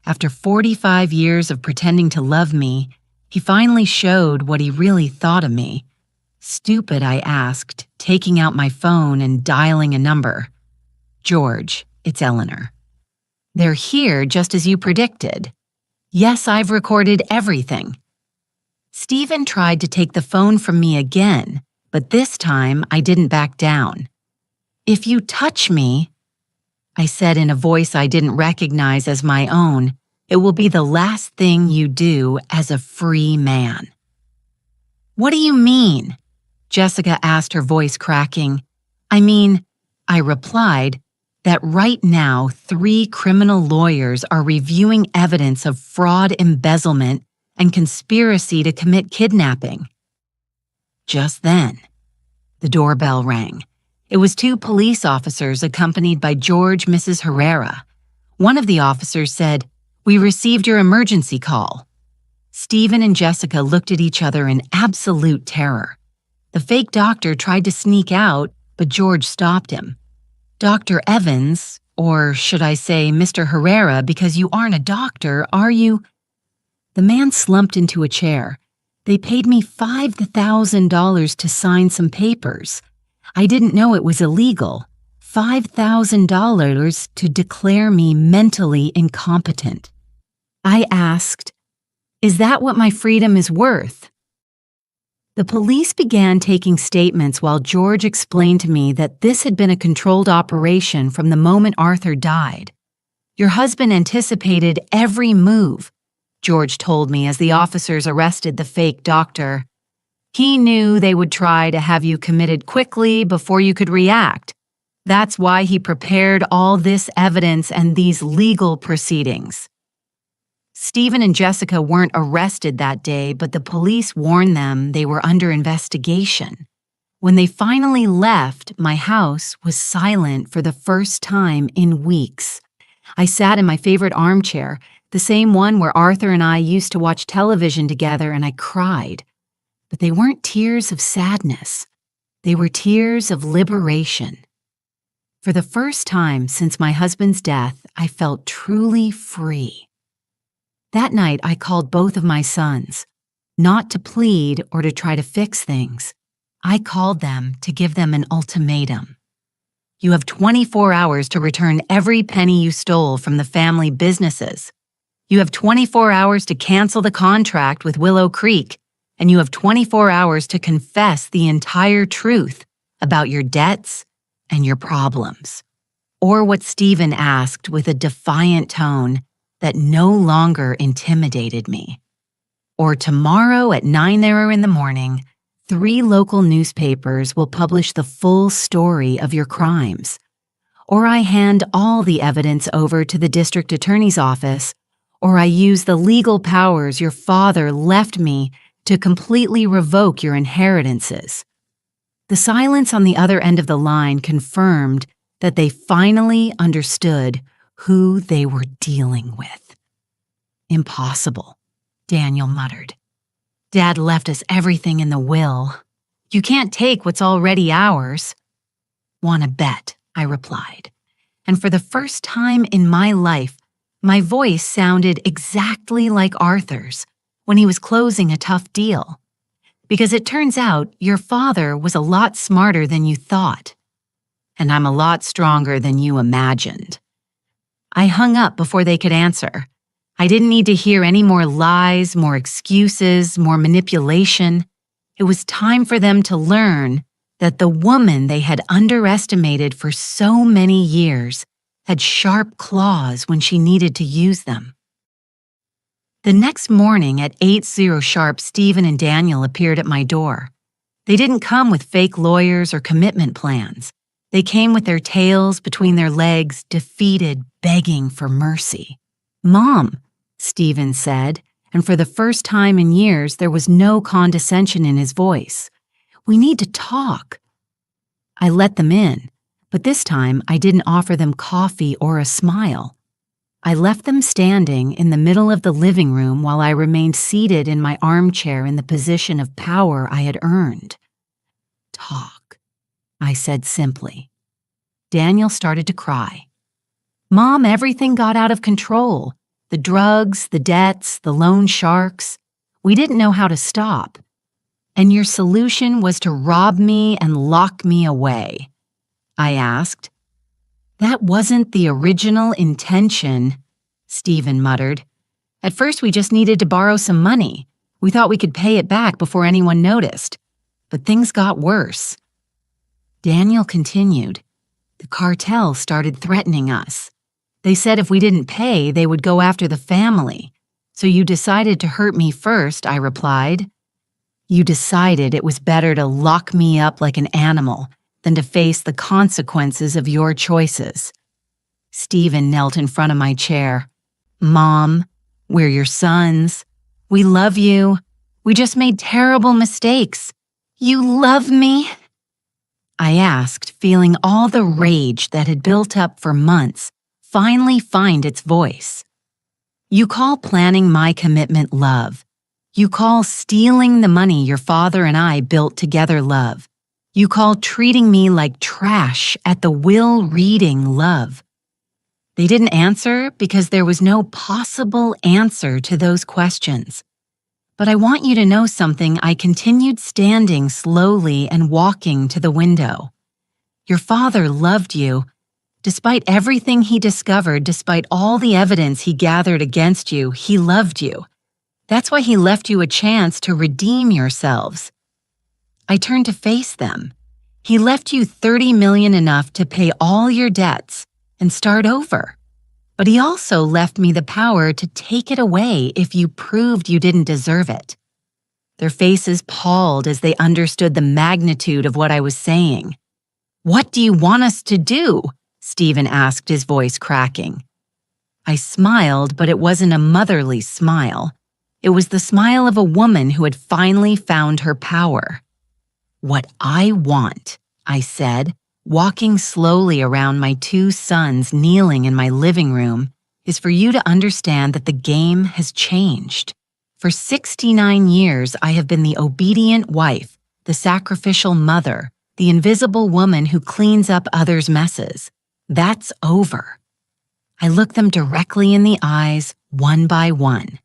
After 45 years of pretending to love me, he finally showed what he really thought of me. Stupid, I asked, taking out my phone and dialing a number. George, it's Eleanor. They're here just as you predicted. Yes, I've recorded everything. Stephen tried to take the phone from me again, but this time I didn't back down. If you touch me, I said in a voice I didn't recognize as my own, it will be the last thing you do as a free man. What do you mean? Jessica asked, her voice cracking. I mean, I replied, that right now 3 criminal lawyers are reviewing evidence of fraud, embezzlement, and conspiracy to commit kidnapping. Just then, the doorbell rang. It was 2 police officers accompanied by George, Mrs. Herrera. One of the officers said, "We received your emergency call." Stephen and Jessica looked at each other in absolute terror. The fake doctor tried to sneak out, but George stopped him. Dr. Evans, or should I say Mr. Herrera, because you aren't a doctor, are you? The man slumped into a chair. They paid me $5,000 to sign some papers. I didn't know it was illegal. $5,000 to declare me mentally incompetent. I asked, "Is that what my freedom is worth?" The police began taking statements while George explained to me that this had been a controlled operation from the moment Arthur died. Your husband anticipated every move, George told me as the officers arrested the fake doctor. He knew they would try to have you committed quickly before you could react. That's why he prepared all this evidence and these legal proceedings. Stephen and Jessica weren't arrested that day, but the police warned them they were under investigation. When they finally left, my house was silent for the first time in weeks. I sat in my favorite armchair, the same one where Arthur and I used to watch television together, and I cried. But they weren't tears of sadness. They were tears of liberation. For the first time since my husband's death, I felt truly free. That night, I called both of my sons, not to plead or to try to fix things. I called them to give them an ultimatum. You have 24 hours to return every penny you stole from the family businesses. You have 24 hours to cancel the contract with Willow Creek, and you have 24 hours to confess the entire truth about your debts and your problems. Or what Stephen asked with a defiant tone that no longer intimidated me. Or tomorrow at 9 in the morning, 3 local newspapers will publish the full story of your crimes. Or I hand all the evidence over to the district attorney's office, or I use the legal powers your father left me to completely revoke your inheritances. The silence on the other end of the line confirmed that they finally understood who they were dealing with. Impossible, Daniel muttered. Dad left us everything in the will. You can't take what's already ours. Want to bet, I replied. And for the first time in my life, my voice sounded exactly like Arthur's when he was closing a tough deal. Because it turns out your father was a lot smarter than you thought. And I'm a lot stronger than you imagined. I hung up before they could answer. I didn't need to hear any more lies, more excuses, more manipulation. It was time for them to learn that the woman they had underestimated for so many years had sharp claws when she needed to use them. The next morning at 8:00 sharp, Stephen and Daniel appeared at my door. They didn't come with fake lawyers or commitment plans. They came with their tails between their legs, defeated, begging for mercy. "Mom," Stephen said, and for the first time in years there was no condescension in his voice. "We need to talk." I let them in, but this time I didn't offer them coffee or a smile. I left them standing in the middle of the living room while I remained seated in my armchair in the position of power I had earned. "Talk," I said simply. Daniel started to cry. "Mom, everything got out of control. The drugs, the debts, the loan sharks. We didn't know how to stop. And your solution was to rob me and lock me away," I asked. "That wasn't the original intention," Stephen muttered. "At first we just needed to borrow some money. We thought we could pay it back before anyone noticed. But things got worse." Daniel continued. "The cartel started threatening us. They said if we didn't pay, they would go after the family. So you decided to hurt me first," I replied. "You decided it was better to lock me up like an animal than to face the consequences of your choices." Stephen knelt in front of my chair. "Mom, we're your sons. We love you. We just made terrible mistakes. You love me?" I asked, feeling all the rage that had built up for months finally find its voice. "You call planning my commitment love. You call stealing the money your father and I built together love. You call treating me like trash at the will reading love." They didn't answer because there was no possible answer to those questions. "But I want you to know something," I continued, standing slowly and walking to the window. "Your father loved you. Despite everything he discovered, despite all the evidence he gathered against you, he loved you. That's why he left you a chance to redeem yourselves." I turned to face them. "He left you $30 million, enough to pay all your debts and start over. But he also left me the power to take it away if you proved you didn't deserve it." Their faces palled as they understood the magnitude of what I was saying. "What do you want us to do?" Stephen asked, his voice cracking. I smiled, but it wasn't a motherly smile. It was the smile of a woman who had finally found her power. "What I want," I said, walking slowly around my two sons kneeling in my living room, "is for you to understand that the game has changed. For 69 years, I have been the obedient wife, the sacrificial mother, the invisible woman who cleans up others' messes. That's over." I looked them directly in the eyes, one by one.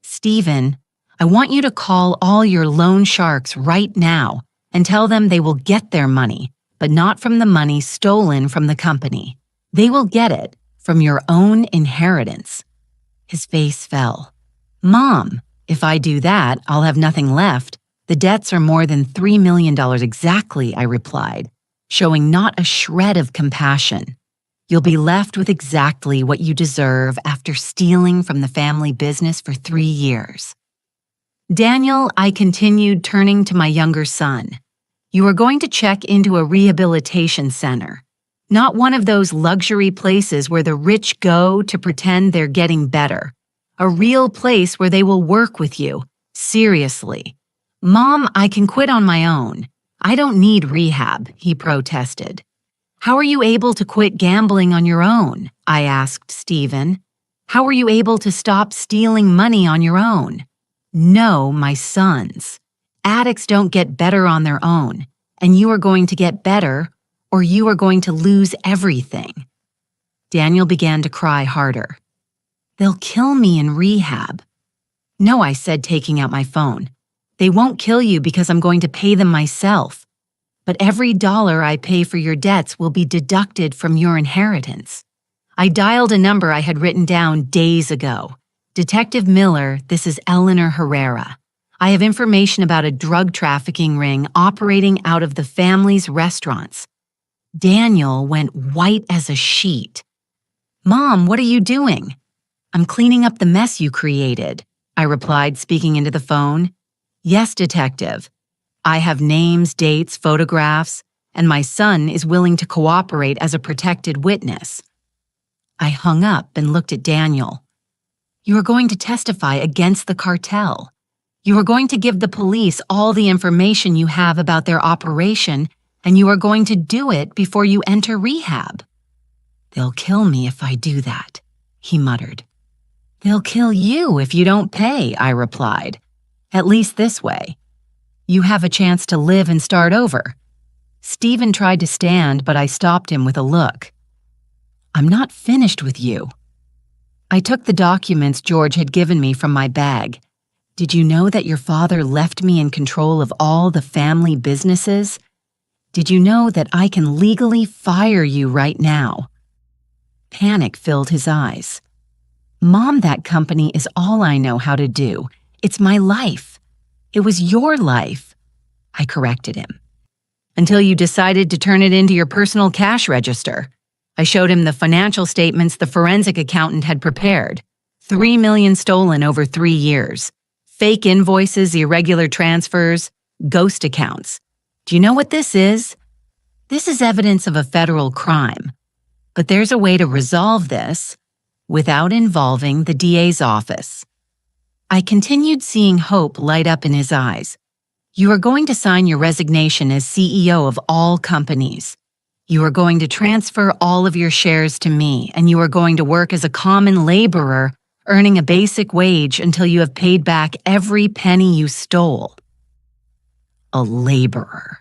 "Stephen, I want you to call all your loan sharks right now and tell them they will get their money, but not from the money stolen from the company. They will get it from your own inheritance." His face fell. "Mom, if I do that, I'll have nothing left. The debts are more than $3 million exactly," I replied, showing not a shred of compassion. "You'll be left with exactly what you deserve after stealing from the family business for 3 years. Daniel," I continued, turning to my younger son, "you are going to check into a rehabilitation center. Not one of those luxury places where the rich go to pretend they're getting better. A real place where they will work with you, seriously. Mom, I can quit on my own. I don't need rehab, he protested. How are you able to quit gambling on your own? I asked Stephen. How are you able to stop stealing money on your own? No, my sons. Addicts don't get better on their own, and you are going to get better, or you are going to lose everything. Daniel began to cry harder. They'll kill me in rehab. No, I said, taking out my phone. They won't kill you because I'm going to pay them myself. But every dollar I pay for your debts will be deducted from your inheritance. I dialed a number I had written down days ago. Detective Miller, this is Eleanor Herrera. I have information about a drug trafficking ring operating out of the family's restaurants. Daniel went white as a sheet. Mom, what are you doing? I'm cleaning up the mess you created, I replied, speaking into the phone. Yes, detective. I have names, dates, photographs, and my son is willing to cooperate as a protected witness. I hung up and looked at Daniel. You are going to testify against the cartel. You are going to give the police all the information you have about their operation, and you are going to do it before you enter rehab. They'll kill me if I do that, he muttered. They'll kill you if you don't pay, I replied. At least this way. You have a chance to live and start over. Stephen tried to stand, but I stopped him with a look. I'm not finished with you. I took the documents George had given me from my bag. Did you know that your father left me in control of all the family businesses? Did you know that I can legally fire you right now? Panic filled his eyes. Mom, that company is all I know how to do. It's my life. It was your life. I corrected him. Until you decided to turn it into your personal cash register. I showed him the financial statements the forensic accountant had prepared. $3 million stolen over 3 years. Fake invoices, irregular transfers, ghost accounts. Do you know what this is? This is evidence of a federal crime. But there's a way to resolve this without involving the DA's office. I continued, seeing hope light up in his eyes. You are going to sign your resignation as CEO of all companies. You are going to transfer all of your shares to me, and you are going to work as a common laborer, earning a basic wage until you have paid back every penny you stole. A laborer?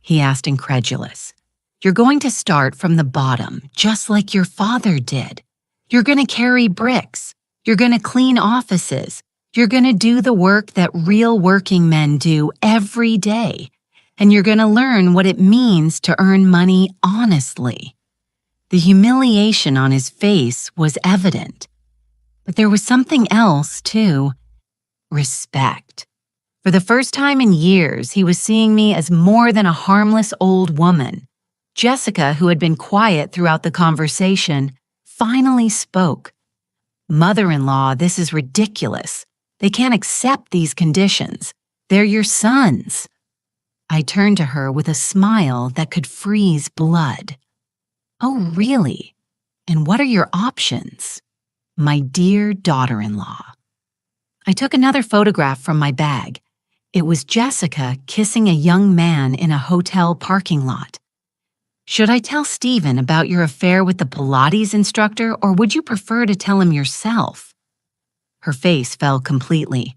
He asked, incredulous. You're going to start from the bottom, just like your father did. You're going to carry bricks. You're going to clean offices. You're going to do the work that real working men do every day. And you're going to learn what it means to earn money honestly. The humiliation on his face was evident. But there was something else, too. Respect. For the first time in years, he was seeing me as more than a harmless old woman. Jessica, who had been quiet throughout the conversation, finally spoke. Mother-in-law, this is ridiculous. They can't accept these conditions. They're your sons. I turned to her with a smile that could freeze blood. Oh, really? And what are your options? My dear daughter-in-law. I took another photograph from my bag. It was Jessica kissing a young man in a hotel parking lot. Should I tell Stephen about your affair with the Pilates instructor, or would you prefer to tell him yourself? Her face fell completely.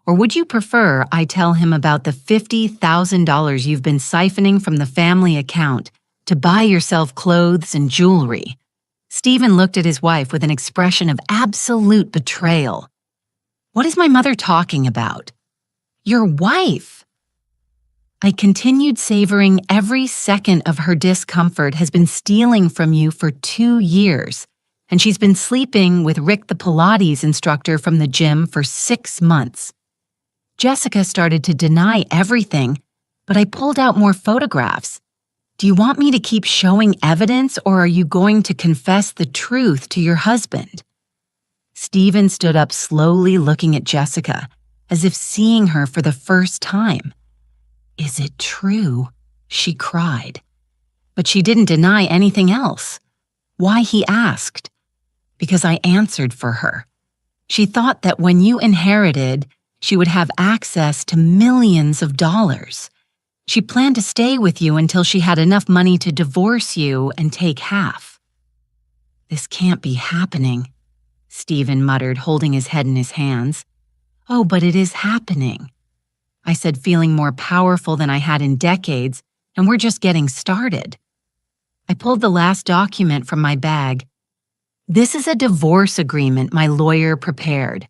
Or would you prefer I tell him about the $50,000 you've been siphoning from the family account to buy yourself clothes and jewelry? Stephen looked at his wife with an expression of absolute betrayal. What is my mother talking about? Your wife. I continued, savoring every second of her discomfort has been stealing from you for 2 years, and she's been sleeping with Rick, the Pilates instructor from the gym, for 6 months. Jessica started to deny everything, but I pulled out more photographs. Do you want me to keep showing evidence, or are you going to confess the truth to your husband? Stephen stood up slowly, looking at Jessica, as if seeing her for the first time. Is it true? She cried. But she didn't deny anything else. Why, he asked. Because I answered for her. She thought that when you inherited, she would have access to millions of dollars. She planned to stay with you until she had enough money to divorce you and take half. This can't be happening, Stephen muttered, holding his head in his hands. Oh, but it is happening, I said, feeling more powerful than I had in decades, and we're just getting started. I pulled the last document from my bag. This is a divorce agreement my lawyer prepared.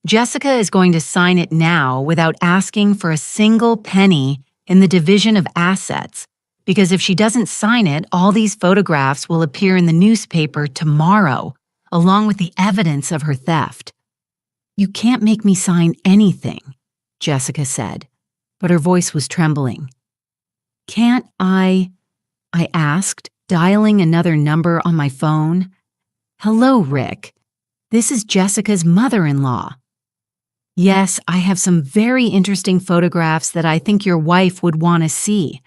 Jessica is going to sign it now without asking for a single penny in the division of assets, because if she doesn't sign it, all these photographs will appear in the newspaper tomorrow, along with the evidence of her theft. You can't make me sign anything, Jessica said, but her voice was trembling. Can't I asked, dialing another number on my phone. Hello, Rick. This is Jessica's mother-in-law. Yes, I have some very interesting photographs that I think your wife would want to see.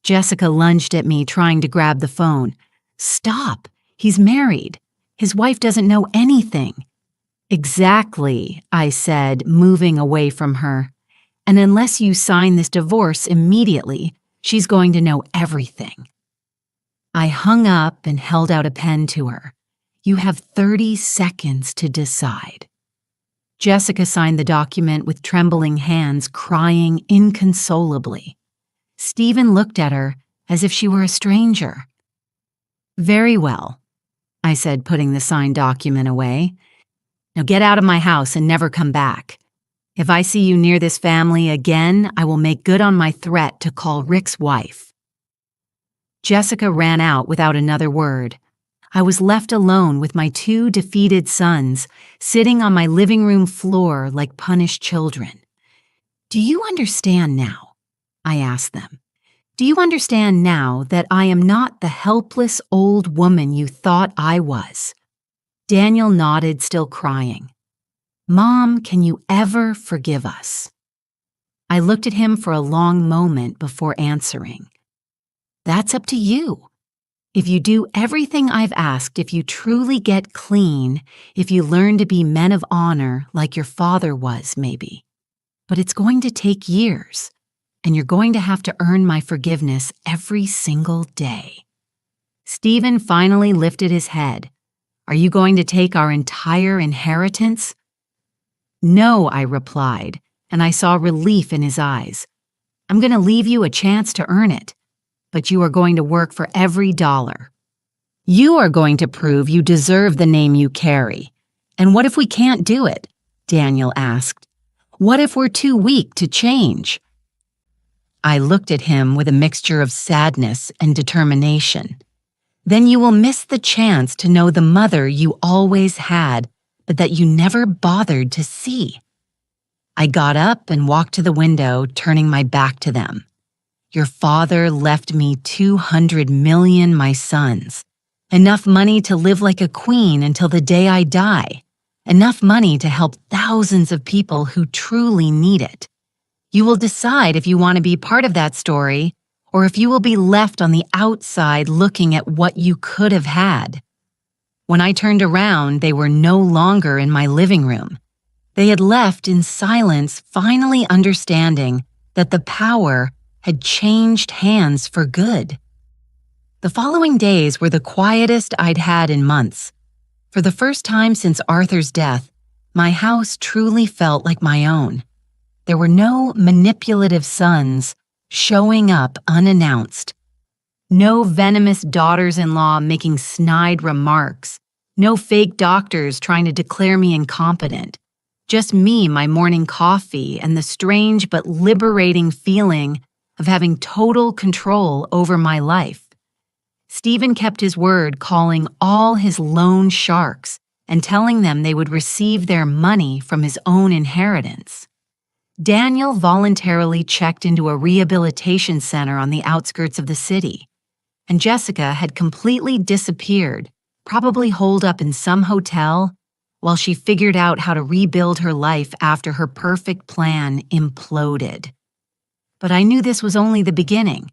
Jessica lunged at me, trying to grab the phone. Stop. He's married. His wife doesn't know anything. Exactly, I said, moving away from her. And unless you sign this divorce immediately, she's going to know everything. I hung up and held out a pen to her. You have 30 seconds to decide. Jessica signed the document with trembling hands, crying inconsolably. Stephen looked at her as if she were a stranger. Very well, I said, putting the signed document away. Now get out of my house and never come back. If I see you near this family again, I will make good on my threat to call Rick's wife. Jessica ran out without another word. I was left alone with my 2 defeated sons, sitting on my living room floor like punished children. Do you understand now? I asked them. Do you understand now that I am not the helpless old woman you thought I was? Daniel nodded, still crying. Mom, can you ever forgive us? I looked at him for a long moment before answering. That's up to you. If you do everything I've asked, if you truly get clean, if you learn to be men of honor like your father was, maybe. But it's going to take years, and you're going to have to earn my forgiveness every single day. Stephen finally lifted his head. Are you going to take our entire inheritance? No, I replied, and I saw relief in his eyes. I'm going to leave you a chance to earn it, but you are going to work for every dollar. You are going to prove you deserve the name you carry. And what if we can't do it? Daniel asked. What if we're too weak to change? I looked at him with a mixture of sadness and determination. Then you will miss the chance to know the mother you always had, but that you never bothered to see. I got up and walked to the window, turning my back to them. Your father left me 200 million, my sons. Enough money to live like a queen until the day I die. Enough money to help thousands of people who truly need it. You will decide if you want to be part of that story, or if you will be left on the outside looking at what you could have had. When I turned around, they were no longer in my living room. They had left in silence, finally understanding that the power had changed hands for good. The following days were the quietest I'd had in months. For the first time since Arthur's death, my house truly felt like my own. There were no manipulative sons showing up unannounced. No venomous daughters-in-law making snide remarks. No fake doctors trying to declare me incompetent. Just me, my morning coffee, and the strange but liberating feeling of having total control over my life. Stephen kept his word, calling all his loan sharks and telling them they would receive their money from his own inheritance. Daniel voluntarily checked into a rehabilitation center on the outskirts of the city, and Jessica had completely disappeared, probably holed up in some hotel, while she figured out how to rebuild her life after her perfect plan imploded. But I knew this was only the beginning.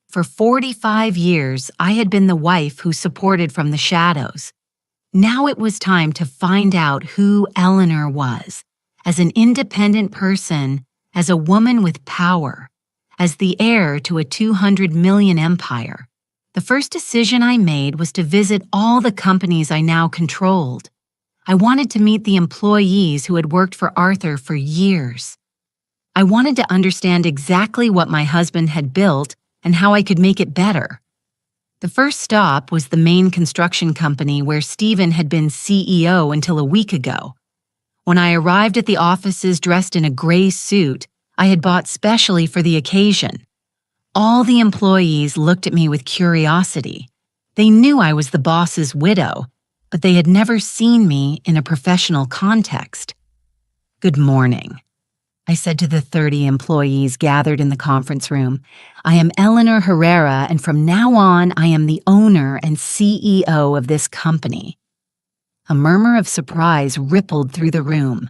For 45 years, I had been the wife who supported from the shadows. Now it was time to find out who Eleanor was, as an independent person, as a woman with power, as the heir to a 200 million empire. The first decision I made was to visit all the companies I now controlled. I wanted to meet the employees who had worked for Arthur for years. I wanted to understand exactly what my husband had built and how I could make it better. The first stop was the main construction company where Stephen had been CEO until a week ago. When I arrived at the offices dressed in a gray suit I had bought specially for the occasion, all the employees looked at me with curiosity. They knew I was the boss's widow, but they had never seen me in a professional context. "Good morning," I said to the 30 employees gathered in the conference room. "I am Eleanor Herrera, and from now on, I am the owner and CEO of this company." A murmur of surprise rippled through the room.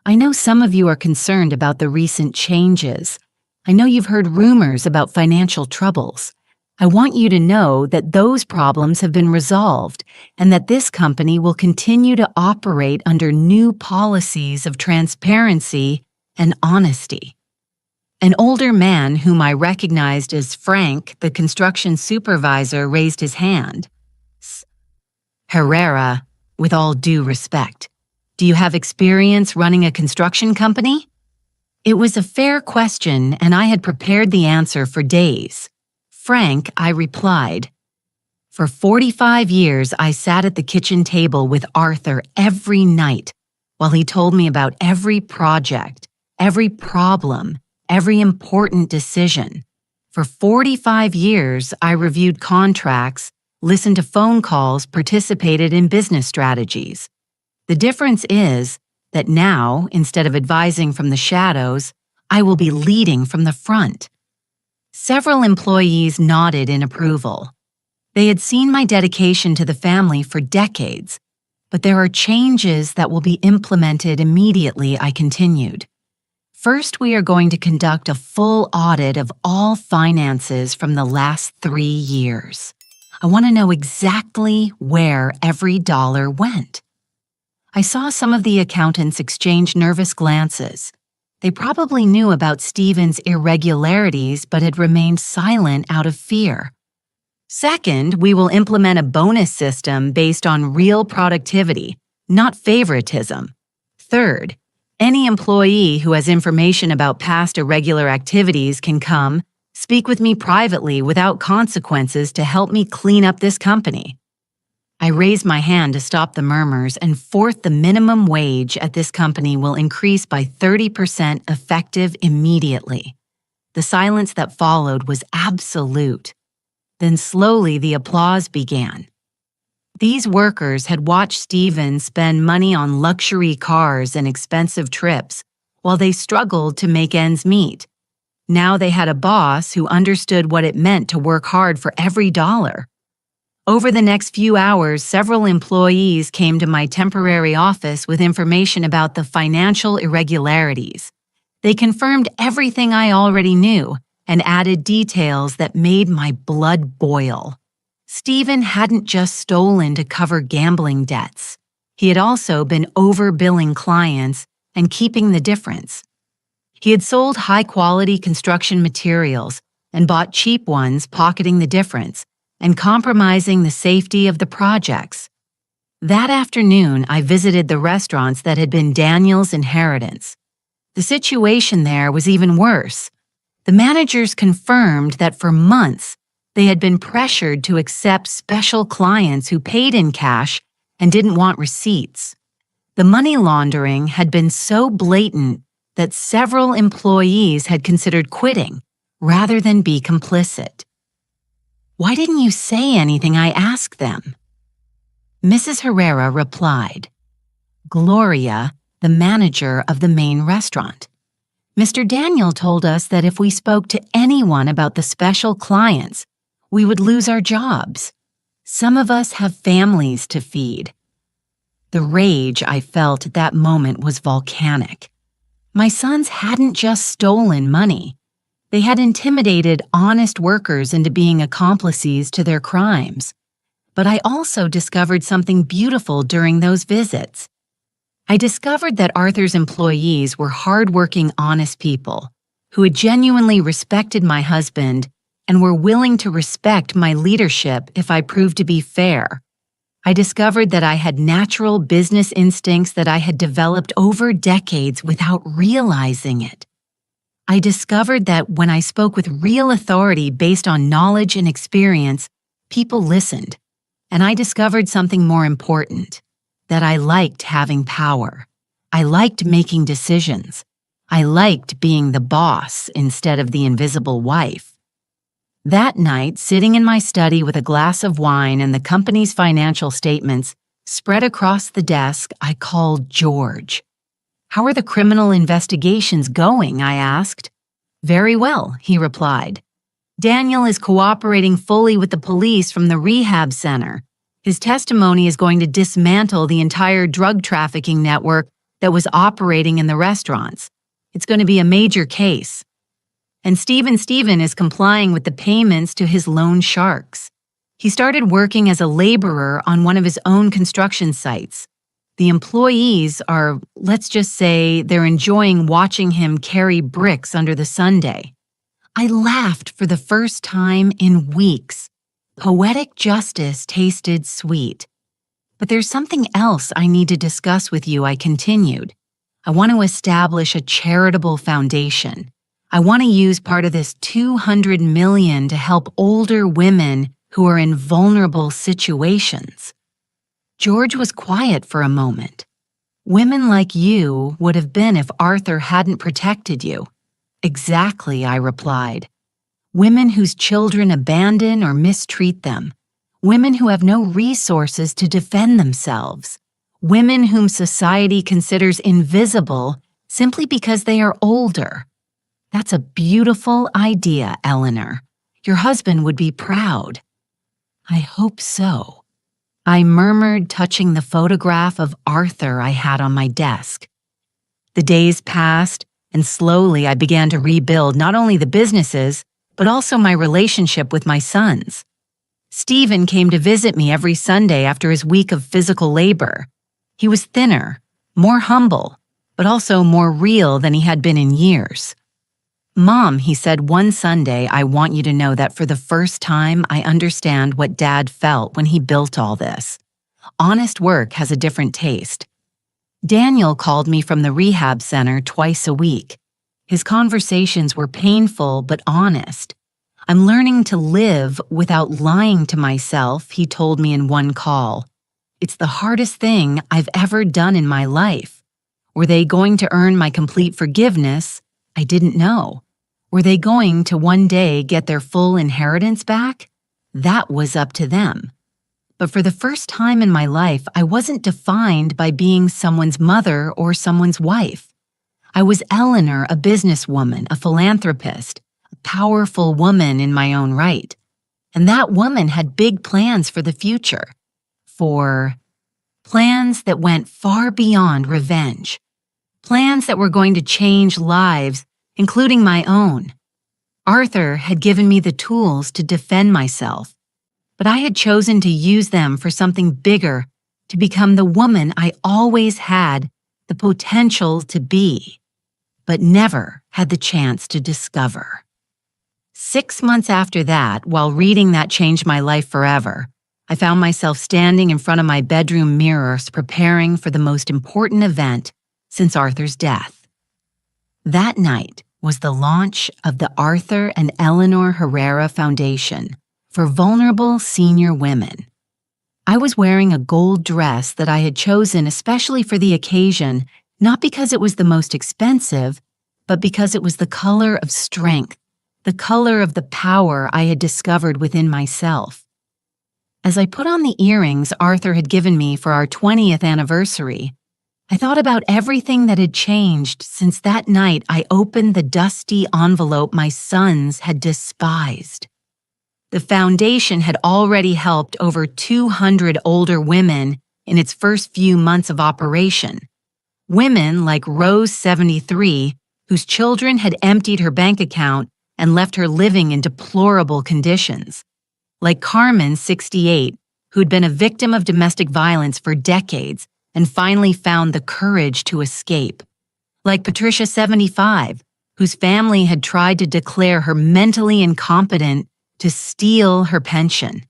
I know some of you are concerned about the recent changes. I know you've heard rumors about financial troubles. I want you to know that those problems have been resolved and that this company will continue to operate under new policies of transparency and honesty. An older man whom I recognized as Frank, the construction supervisor, raised his hand. "Herrera, with all due respect, do you have experience running a construction company?" It was a fair question, and I had prepared the answer for days. "Frank," I replied, "for 45 years I sat at the kitchen table with Arthur every night while he told me about every project, every problem, every important decision. For 45 years I reviewed contracts, listened to phone calls, participated in business strategies. The difference is that now, instead of advising from the shadows, I will be leading from the front." Several employees nodded in approval. They had seen my dedication to the family for decades, but there are changes that will be implemented immediately, I continued. "First, we are going to conduct a full audit of all finances from the last 3 years. I want to know exactly where every dollar went." I saw some of the accountants exchange nervous glances. They probably knew about Stephen's irregularities but had remained silent out of fear. "Second, we will implement a bonus system based on real productivity, not favoritism. Third, any employee who has information about past irregular activities can come, speak with me privately without consequences to help me clean up this company." I raised my hand to stop the murmurs, and fourth, the minimum wage at this company will increase by 30% effective immediately. The silence that followed was absolute. Then slowly the applause began. These workers had watched Stephen spend money on luxury cars and expensive trips while they struggled to make ends meet. Now they had a boss who understood what it meant to work hard for every dollar. Over the next few hours, several employees came to my temporary office with information about the financial irregularities. They confirmed everything I already knew and added details that made my blood boil. Stephen hadn't just stolen to cover gambling debts. He had also been overbilling clients and keeping the difference. He had sold high-quality construction materials and bought cheap ones, pocketing the difference and compromising the safety of the projects. That afternoon, I visited the restaurants that had been Daniel's inheritance. The situation there was even worse. The managers confirmed that for months, they had been pressured to accept special clients who paid in cash and didn't want receipts. The money laundering had been so blatant that several employees had considered quitting rather than be complicit. "Why didn't you say anything?" I asked them. Mrs. Herrera replied, "Gloria, the manager of the main restaurant. Mr. Daniel told us that if we spoke to anyone about the special clients, we would lose our jobs. Some of us have families to feed." The rage I felt at that moment was volcanic. My sons hadn't just stolen money. They had intimidated honest workers into being accomplices to their crimes. But I also discovered something beautiful during those visits. I discovered that Arthur's employees were hardworking, honest people. who had genuinely respected my husband and were willing to respect my leadership if I proved to be fair. I discovered that I had natural business instincts that I had developed over decades without realizing it. I discovered that when I spoke with real authority based on knowledge and experience, people listened. And I discovered something more important, that I liked having power. I liked making decisions. I liked being the boss instead of the invisible wife. That night, sitting in my study with a glass of wine and the company's financial statements spread across the desk, I called George. "How are the criminal investigations going?" I asked. "Very well," he replied. "Daniel is cooperating fully with the police from the rehab center. His testimony is going to dismantle the entire drug trafficking network that was operating in the restaurants. It's going to be a major case. And Steven is complying with the payments to his loan sharks. He started working as a laborer on one of his own construction sites. The employees are, let's just say, they're enjoying watching him carry bricks under the sundae." I laughed for the first time in weeks. Poetic justice tasted sweet. "But there's something else I need to discuss with you," I continued. "I want to establish a charitable foundation. I want to use part of this $200 million to help older women who are in vulnerable situations." George was quiet for a moment. "Women like you would have been if Arthur hadn't protected you." "Exactly," I replied. "Women whose children abandon or mistreat them. Women who have no resources to defend themselves. Women whom society considers invisible simply because they are older. That's a beautiful idea, Eleanor. Your husband would be proud." "I hope so," I murmured, touching the photograph of Arthur I had on my desk. The days passed, and slowly I began to rebuild not only the businesses, but also my relationship with my sons. Stephen came to visit me every Sunday after his week of physical labor. He was thinner, more humble, but also more real than he had been in years. "Mom," he said one Sunday, "I want you to know that for the first time I understand what Dad felt when he built all this. Honest work has a different taste." Daniel called me from the rehab center twice a week. His conversations were painful but honest. "I'm learning to live without lying to myself," he told me in one call. "It's the hardest thing I've ever done in my life." Were they going to earn my complete forgiveness? I didn't know. Were they going to one day get their full inheritance back? That was up to them. But for the first time in my life, I wasn't defined by being someone's mother or someone's wife. I was Eleanor, a businesswoman, a philanthropist, a powerful woman in my own right. And that woman had big plans for the future. Plans that went far beyond revenge. Plans that were going to change lives, including my own. Arthur had given me the tools to defend myself, but I had chosen to use them for something bigger, to become the woman I always had the potential to be, but never had the chance to discover. 6 months after that, while reading That Changed My Life Forever, I found myself standing in front of my bedroom mirrors preparing for the most important event since Arthur's death. That night was the launch of the Arthur and Eleanor Herrera Foundation for vulnerable senior women. I was wearing a gold dress that I had chosen especially for the occasion, not because it was the most expensive, but because it was the color of strength, the color of the power I had discovered within myself. As I put on the earrings Arthur had given me for our 20th anniversary, I thought about everything that had changed since that night I opened the dusty envelope my sons had despised. The foundation had already helped over 200 older women in its first few months of operation. Women like Rose, 73, whose children had emptied her bank account and left her living in deplorable conditions. Like Carmen, 68, who'd been a victim of domestic violence for decades and finally found the courage to escape. Like Patricia, 75, whose family had tried to declare her mentally incompetent to steal her pension.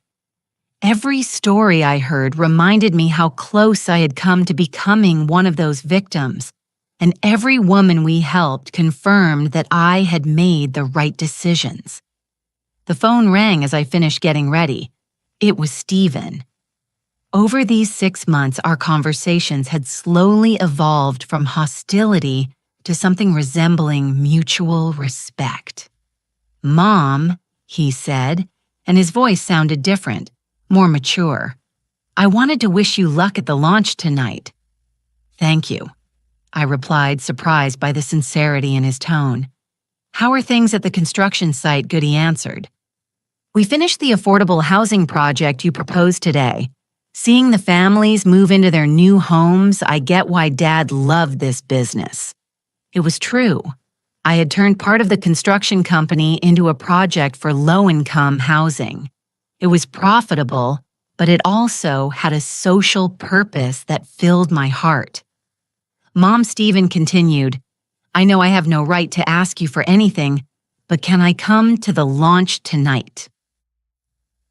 Every story I heard reminded me how close I had come to becoming one of those victims, and every woman we helped confirmed that I had made the right decisions. The phone rang as I finished getting ready. It was Stephen. Over these 6 months, our conversations had slowly evolved from hostility to something resembling mutual respect. "Mom," he said, and his voice sounded different, more mature. "I wanted to wish you luck at the launch tonight." "Thank you," I replied, surprised by the sincerity in his tone. "How are things at the construction site?" Goody answered. "We finished the affordable housing project you proposed today. Seeing the families move into their new homes, I get why Dad loved this business." It was true. I had turned part of the construction company into a project for low-income housing. It was profitable, but it also had a social purpose that filled my heart. Mom Stephen continued, "I know I have no right to ask you for anything, but can I come to the launch tonight?"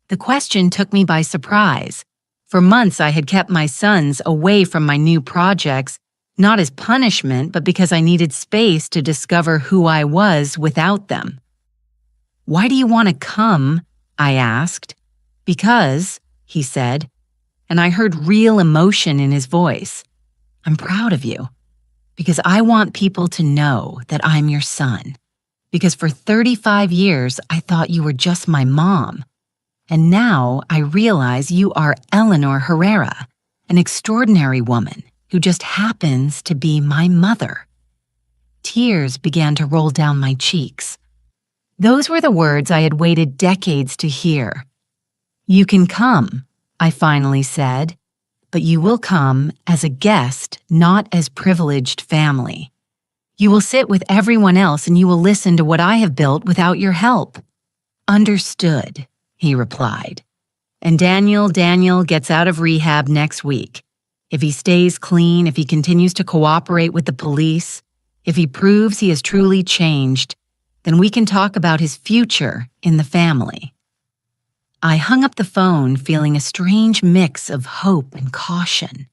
The question took me by surprise. For months, I had kept my sons away from my new projects, not as punishment, but because I needed space to discover who I was without them. "Why do you want to come?" I asked. "Because," he said, and I heard real emotion in his voice. "I'm proud of you. Because I want people to know that I'm your son. Because for 35 years, I thought you were just my mom. And now I realize you are Eleanor Herrera, an extraordinary woman who just happens to be my mother." Tears began to roll down my cheeks. Those were the words I had waited decades to hear. "You can come," I finally said, "but you will come as a guest, not as privileged family. You will sit with everyone else and you will listen to what I have built without your help." "Understood," he replied. "And Daniel gets out of rehab next week. If he stays clean, if he continues to cooperate with the police, if he proves he has truly changed, then we can talk about his future in the family." I hung up the phone feeling a strange mix of hope and caution.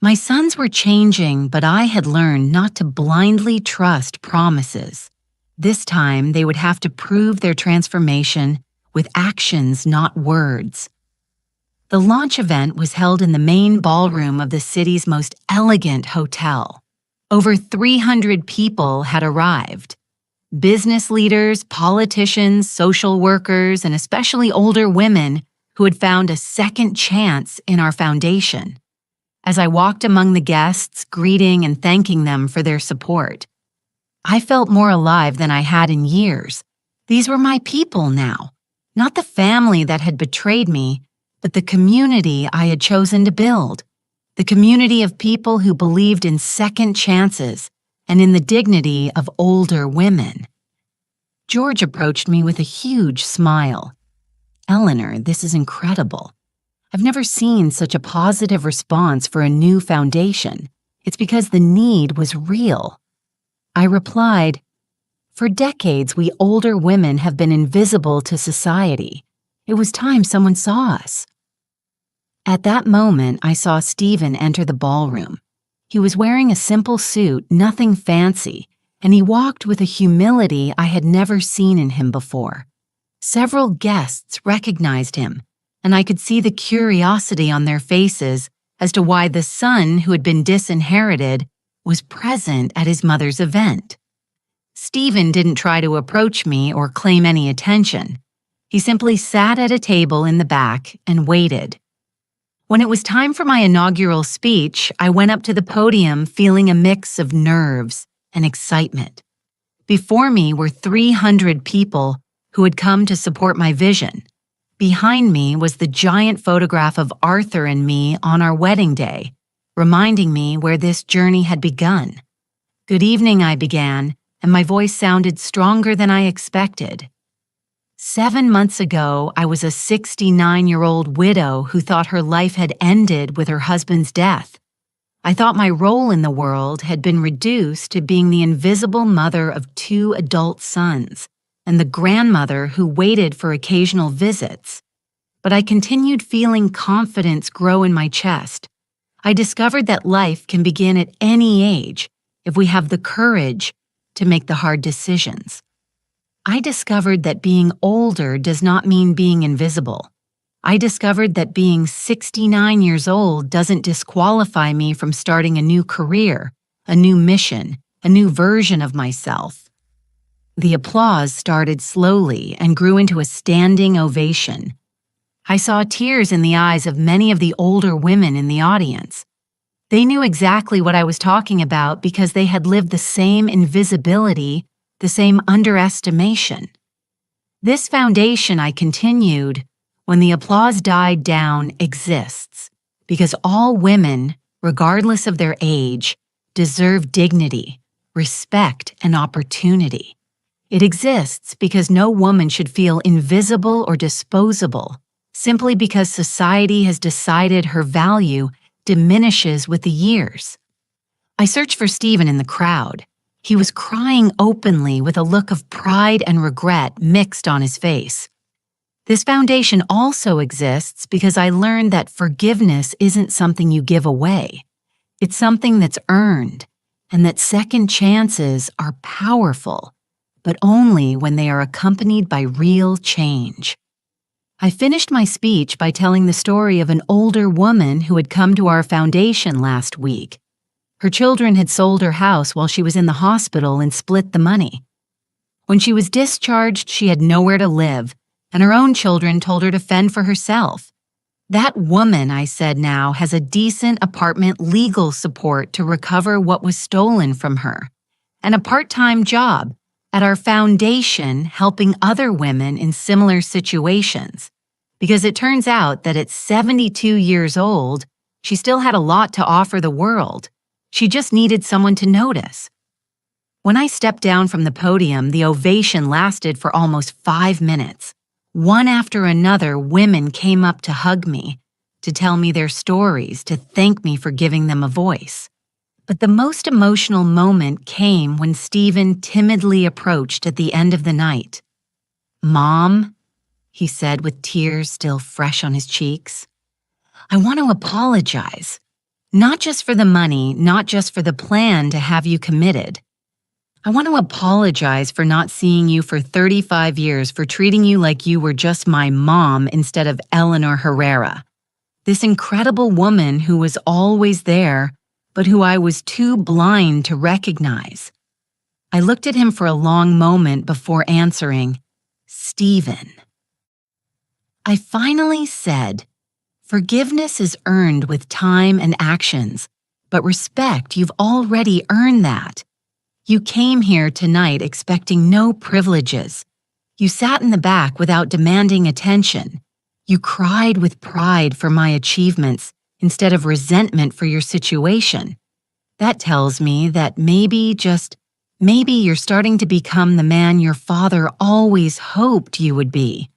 My sons were changing, but I had learned not to blindly trust promises. This time, they would have to prove their transformation with actions, not words. The launch event was held in the main ballroom of the city's most elegant hotel. Over 300 people had arrived. Business leaders, politicians, social workers, and especially older women who had found a second chance in our foundation. As I walked among the guests, greeting and thanking them for their support, I felt more alive than I had in years. These were my people now. Not the family that had betrayed me, but the community I had chosen to build. The community of people who believed in second chances and in the dignity of older women. George approached me with a huge smile. "Eleanor, this is incredible. I've never seen such a positive response for a new foundation. It's because the need was real." I replied, "For decades, we older women have been invisible to society. It was time someone saw us." At that moment, I saw Stephen enter the ballroom. He was wearing a simple suit, nothing fancy, and he walked with a humility I had never seen in him before. Several guests recognized him, and I could see the curiosity on their faces as to why the son who had been disinherited was present at his mother's event. Stephen didn't try to approach me or claim any attention. He simply sat at a table in the back and waited. When it was time for my inaugural speech, I went up to the podium feeling a mix of nerves and excitement. Before me were 300 people who had come to support my vision. Behind me was the giant photograph of Arthur and me on our wedding day, reminding me where this journey had begun. "Good evening," I began, and my voice sounded stronger than I expected. 7 months ago, I was a 69-year-old widow who thought her life had ended with her husband's death. I thought my role in the world had been reduced to being the invisible mother of 2 adult sons and the grandmother who waited for occasional visits. But I continued feeling confidence grow in my chest. I discovered that life can begin at any age if we have the courage to make the hard decisions. I discovered that being older does not mean being invisible. I discovered that being 69 years old doesn't disqualify me from starting a new career, a new mission, a new version of myself. The applause started slowly and grew into a standing ovation. I saw tears in the eyes of many of the older women in the audience. They knew exactly what I was talking about because they had lived the same invisibility, the same underestimation. This foundation, I continued, when the applause died down, exists because all women, regardless of their age, deserve dignity, respect, and opportunity. It exists because no woman should feel invisible or disposable simply because society has decided her value diminishes with the years. I searched for Stephen in the crowd. He was crying openly with a look of pride and regret mixed on his face. This foundation also exists because I learned that forgiveness isn't something you give away. It's something that's earned, and that second chances are powerful, but only when they are accompanied by real change. I finished my speech by telling the story of an older woman who had come to our foundation last week. Her children had sold her house while she was in the hospital and split the money. When she was discharged, she had nowhere to live, and her own children told her to fend for herself. That woman, I said now, has a decent apartment legal support to recover what was stolen from her, and a part-time job at our foundation helping other women in similar situations. Because it turns out that at 72 years old, she still had a lot to offer the world. She just needed someone to notice. When I stepped down from the podium, the ovation lasted for almost 5 minutes. One after another, women came up to hug me, to tell me their stories, to thank me for giving them a voice. But the most emotional moment came when Stephen timidly approached at the end of the night. "Mom," he said with tears still fresh on his cheeks, "I want to apologize. Not just for the money, not just for the plan to have you committed. I want to apologize for not seeing you for 35 years, for treating you like you were just my mom instead of Eleanor Herrera, this incredible woman who was always there, but who I was too blind to recognize." I looked at him for a long moment before answering, "Stephen." I finally said, "Forgiveness is earned with time and actions, but respect, you've already earned that. You came here tonight expecting no privileges. You sat in the back without demanding attention. You cried with pride for my achievements instead of resentment for your situation. That tells me that maybe, just maybe, you're starting to become the man your father always hoped you would be."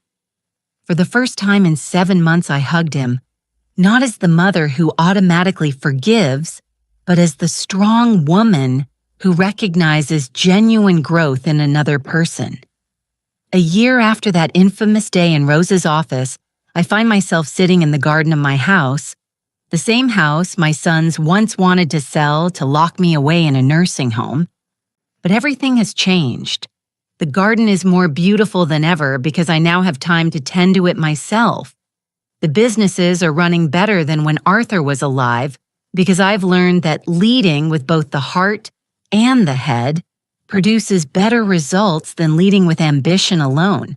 For the first time in 7 months, I hugged him, not as the mother who automatically forgives, but as the strong woman who recognizes genuine growth in another person. A year after that infamous day in Rose's office, I find myself sitting in the garden of my house, the same house my sons once wanted to sell to lock me away in a nursing home. But everything has changed. The garden is more beautiful than ever because I now have time to tend to it myself. The businesses are running better than when Arthur was alive because I've learned that leading with both the heart and the head produces better results than leading with ambition alone.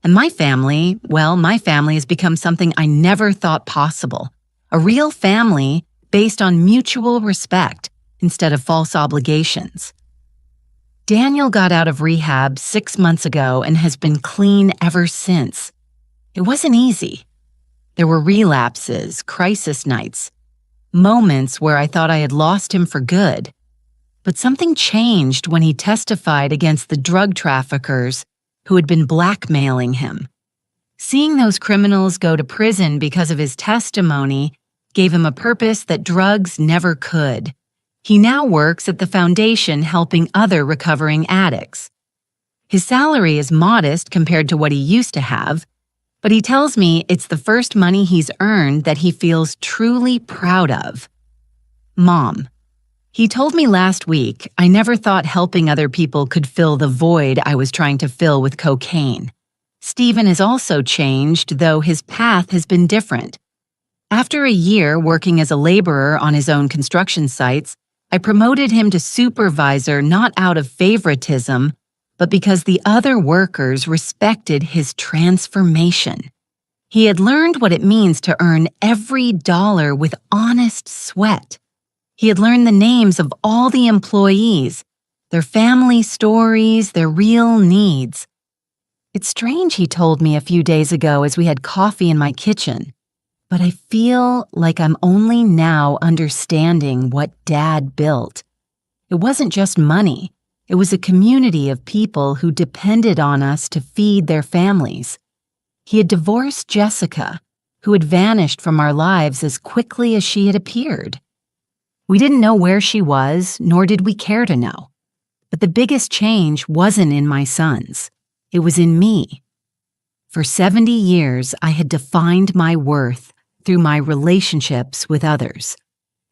And my family has become something I never thought possible. A real family based on mutual respect instead of false obligations. Daniel got out of rehab 6 months ago and has been clean ever since. It wasn't easy. There were relapses, crisis nights, moments where I thought I had lost him for good. But something changed when he testified against the drug traffickers who had been blackmailing him. Seeing those criminals go to prison because of his testimony gave him a purpose that drugs never could. He now works at the foundation helping other recovering addicts. His salary is modest compared to what he used to have, but he tells me it's the first money he's earned that he feels truly proud of. Mom, he told me last week I never thought helping other people could fill the void I was trying to fill with cocaine. Stephen has also changed, though his path has been different. After a year working as a laborer on his own construction sites, I promoted him to supervisor not out of favoritism, but because the other workers respected his transformation. He had learned what it means to earn every dollar with honest sweat. He had learned the names of all the employees, their family stories, their real needs. It's strange, he told me a few days ago as we had coffee in my kitchen, but I feel like I'm only now understanding what Dad built. It wasn't just money. It was a community of people who depended on us to feed their families. He had divorced Jessica, who had vanished from our lives as quickly as she had appeared. We didn't know where she was, nor did we care to know. But the biggest change wasn't in my sons. It was in me. For 70 years, I had defined my worth through my relationships with others.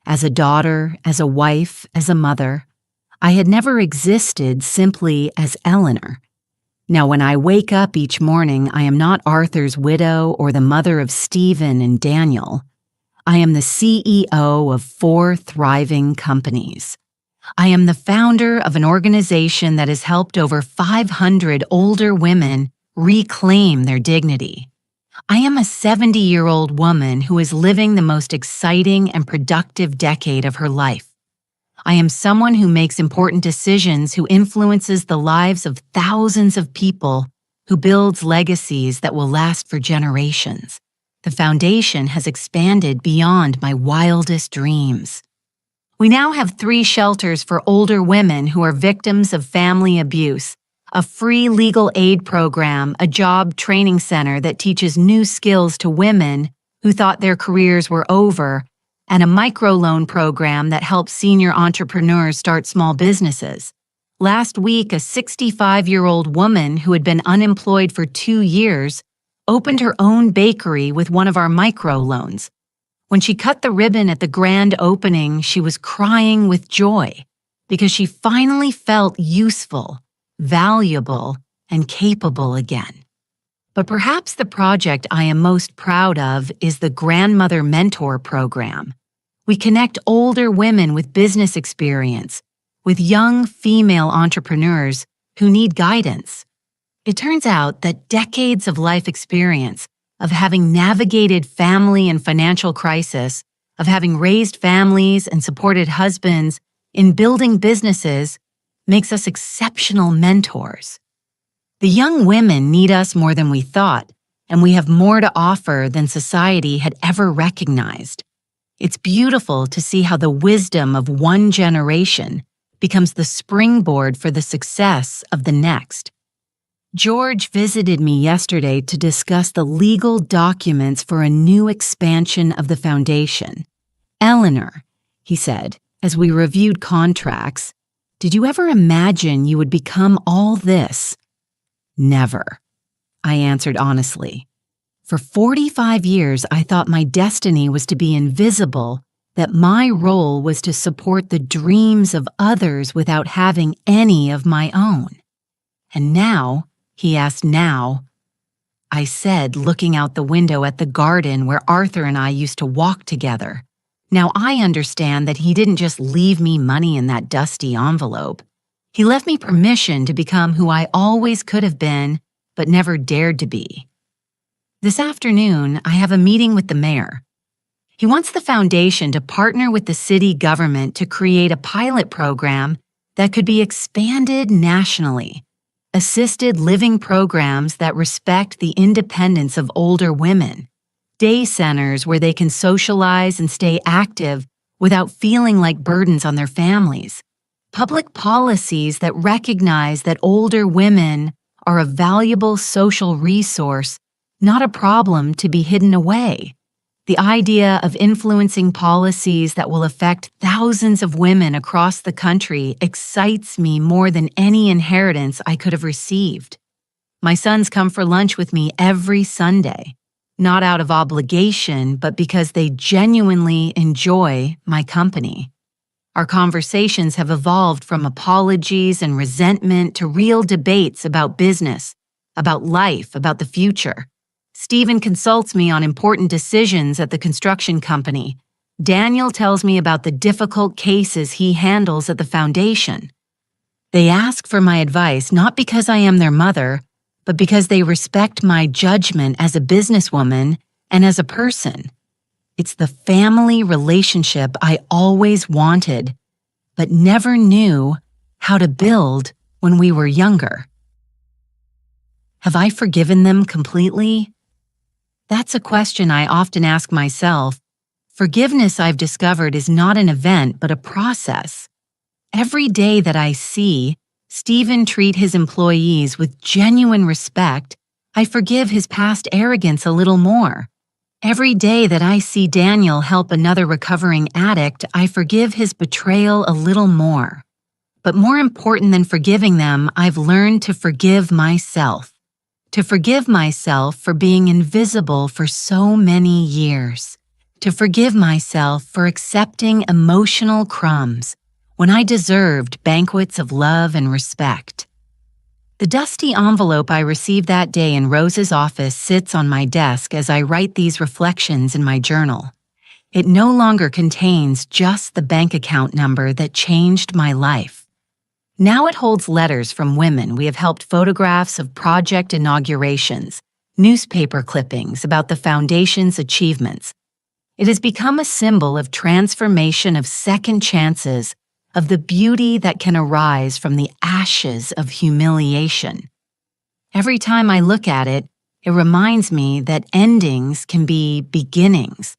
As a daughter, as a wife, as a mother, I had never existed simply as Eleanor. Now, when I wake up each morning, I am not Arthur's widow or the mother of Stephen and Daniel. I am the CEO of 4 thriving companies. I am the founder of an organization that has helped over 500 older women reclaim their dignity. I am a 70-year-old woman who is living the most exciting and productive decade of her life. I am someone who makes important decisions, who influences the lives of thousands of people, who builds legacies that will last for generations. The foundation has expanded beyond my wildest dreams. We now have 3 shelters for older women who are victims of family abuse, a free legal aid program, a job training center that teaches new skills to women who thought their careers were over, and a microloan program that helps senior entrepreneurs start small businesses. Last week, a 65-year-old woman who had been unemployed for 2 years opened her own bakery with one of our microloans. When she cut the ribbon at the grand opening, she was crying with joy because she finally felt useful, valuable, and capable again. But perhaps the project I am most proud of is the Grandmother Mentor Program. We connect older women with business experience, with young female entrepreneurs who need guidance. It turns out that decades of life experience, of having navigated family and financial crisis, of having raised families and supported husbands, in building businesses, makes us exceptional mentors. The young women need us more than we thought, and we have more to offer than society had ever recognized. It's beautiful to see how the wisdom of one generation becomes the springboard for the success of the next. George visited me yesterday to discuss the legal documents for a new expansion of the foundation. Eleanor, he said, as we reviewed contracts, did you ever imagine you would become all this? Never, I answered honestly. For 45 years, I thought my destiny was to be invisible, that my role was to support the dreams of others without having any of my own. And now, he asked now, I said, looking out the window at the garden where Arthur and I used to walk together. Now I understand that he didn't just leave me money in that dusty envelope. He left me permission to become who I always could have been, but never dared to be. This afternoon, I have a meeting with the mayor. He wants the foundation to partner with the city government to create a pilot program that could be expanded nationally. Assisted living programs that respect the independence of older women, day centers where they can socialize and stay active without feeling like burdens on their families, public policies that recognize that older women are a valuable social resource, not a problem to be hidden away. The idea of influencing policies that will affect thousands of women across the country excites me more than any inheritance I could have received. My sons come for lunch with me every Sunday, not out of obligation, but because they genuinely enjoy my company. Our conversations have evolved from apologies and resentment to real debates about business, about life, about the future. Stephen consults me on important decisions at the construction company. Daniel tells me about the difficult cases he handles at the foundation. They ask for my advice not because I am their mother, but because they respect my judgment as a businesswoman and as a person. It's the family relationship I always wanted, but never knew how to build when we were younger. Have I forgiven them completely? That's a question I often ask myself. Forgiveness, I've discovered, is not an event, but a process. Every day that I see Stephen treat his employees with genuine respect, I forgive his past arrogance a little more. Every day that I see Daniel help another recovering addict, I forgive his betrayal a little more. But more important than forgiving them, I've learned to forgive myself. To forgive myself for being invisible for so many years. To forgive myself for accepting emotional crumbs when I deserved banquets of love and respect. The dusty envelope I received that day in Rose's office sits on my desk as I write these reflections in my journal. It no longer contains just the bank account number that changed my life. Now it holds letters from women we have helped, photographs of project inaugurations, newspaper clippings about the foundation's achievements. It has become a symbol of transformation, of second chances, of the beauty that can arise from the ashes of humiliation. Every time I look at it, it reminds me that endings can be beginnings,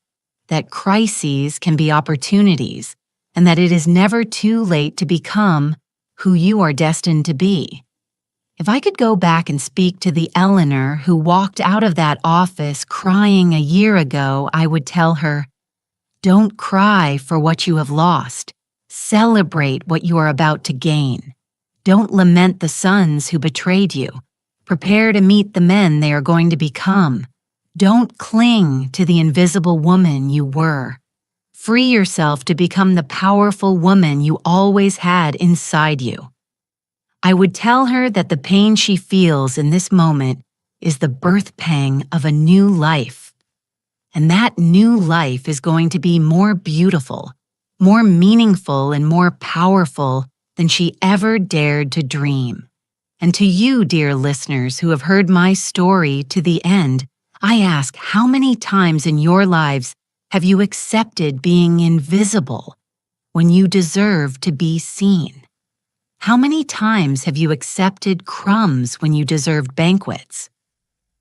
that crises can be opportunities, and that it is never too late to become who you are destined to be. If I could go back and speak to the Eleanor who walked out of that office crying a year ago, I would tell her, don't cry for what you have lost. Celebrate what you are about to gain. Don't lament the sons who betrayed you. Prepare to meet the men they are going to become. Don't cling to the invisible woman you were. Free yourself to become the powerful woman you always had inside you. I would tell her that the pain she feels in this moment is the birth pang of a new life. And that new life is going to be more beautiful, more meaningful, and more powerful than she ever dared to dream. And to you, dear listeners who have heard my story to the end, I ask, how many times in your lives have you accepted being invisible when you deserve to be seen? How many times have you accepted crumbs when you deserved banquets?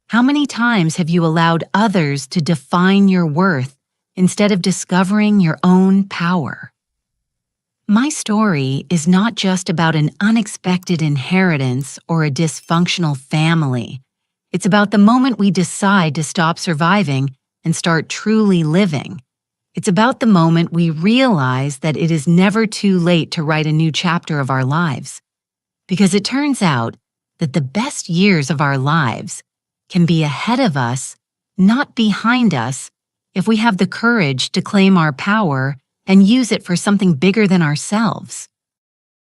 How many times have you allowed others to define your worth instead of discovering your own power? My story is not just about an unexpected inheritance or a dysfunctional family. It's about the moment we decide to stop surviving and start truly living. It's about the moment we realize that it is never too late to write a new chapter of our lives. Because it turns out that the best years of our lives can be ahead of us, not behind us, if we have the courage to claim our power and use it for something bigger than ourselves.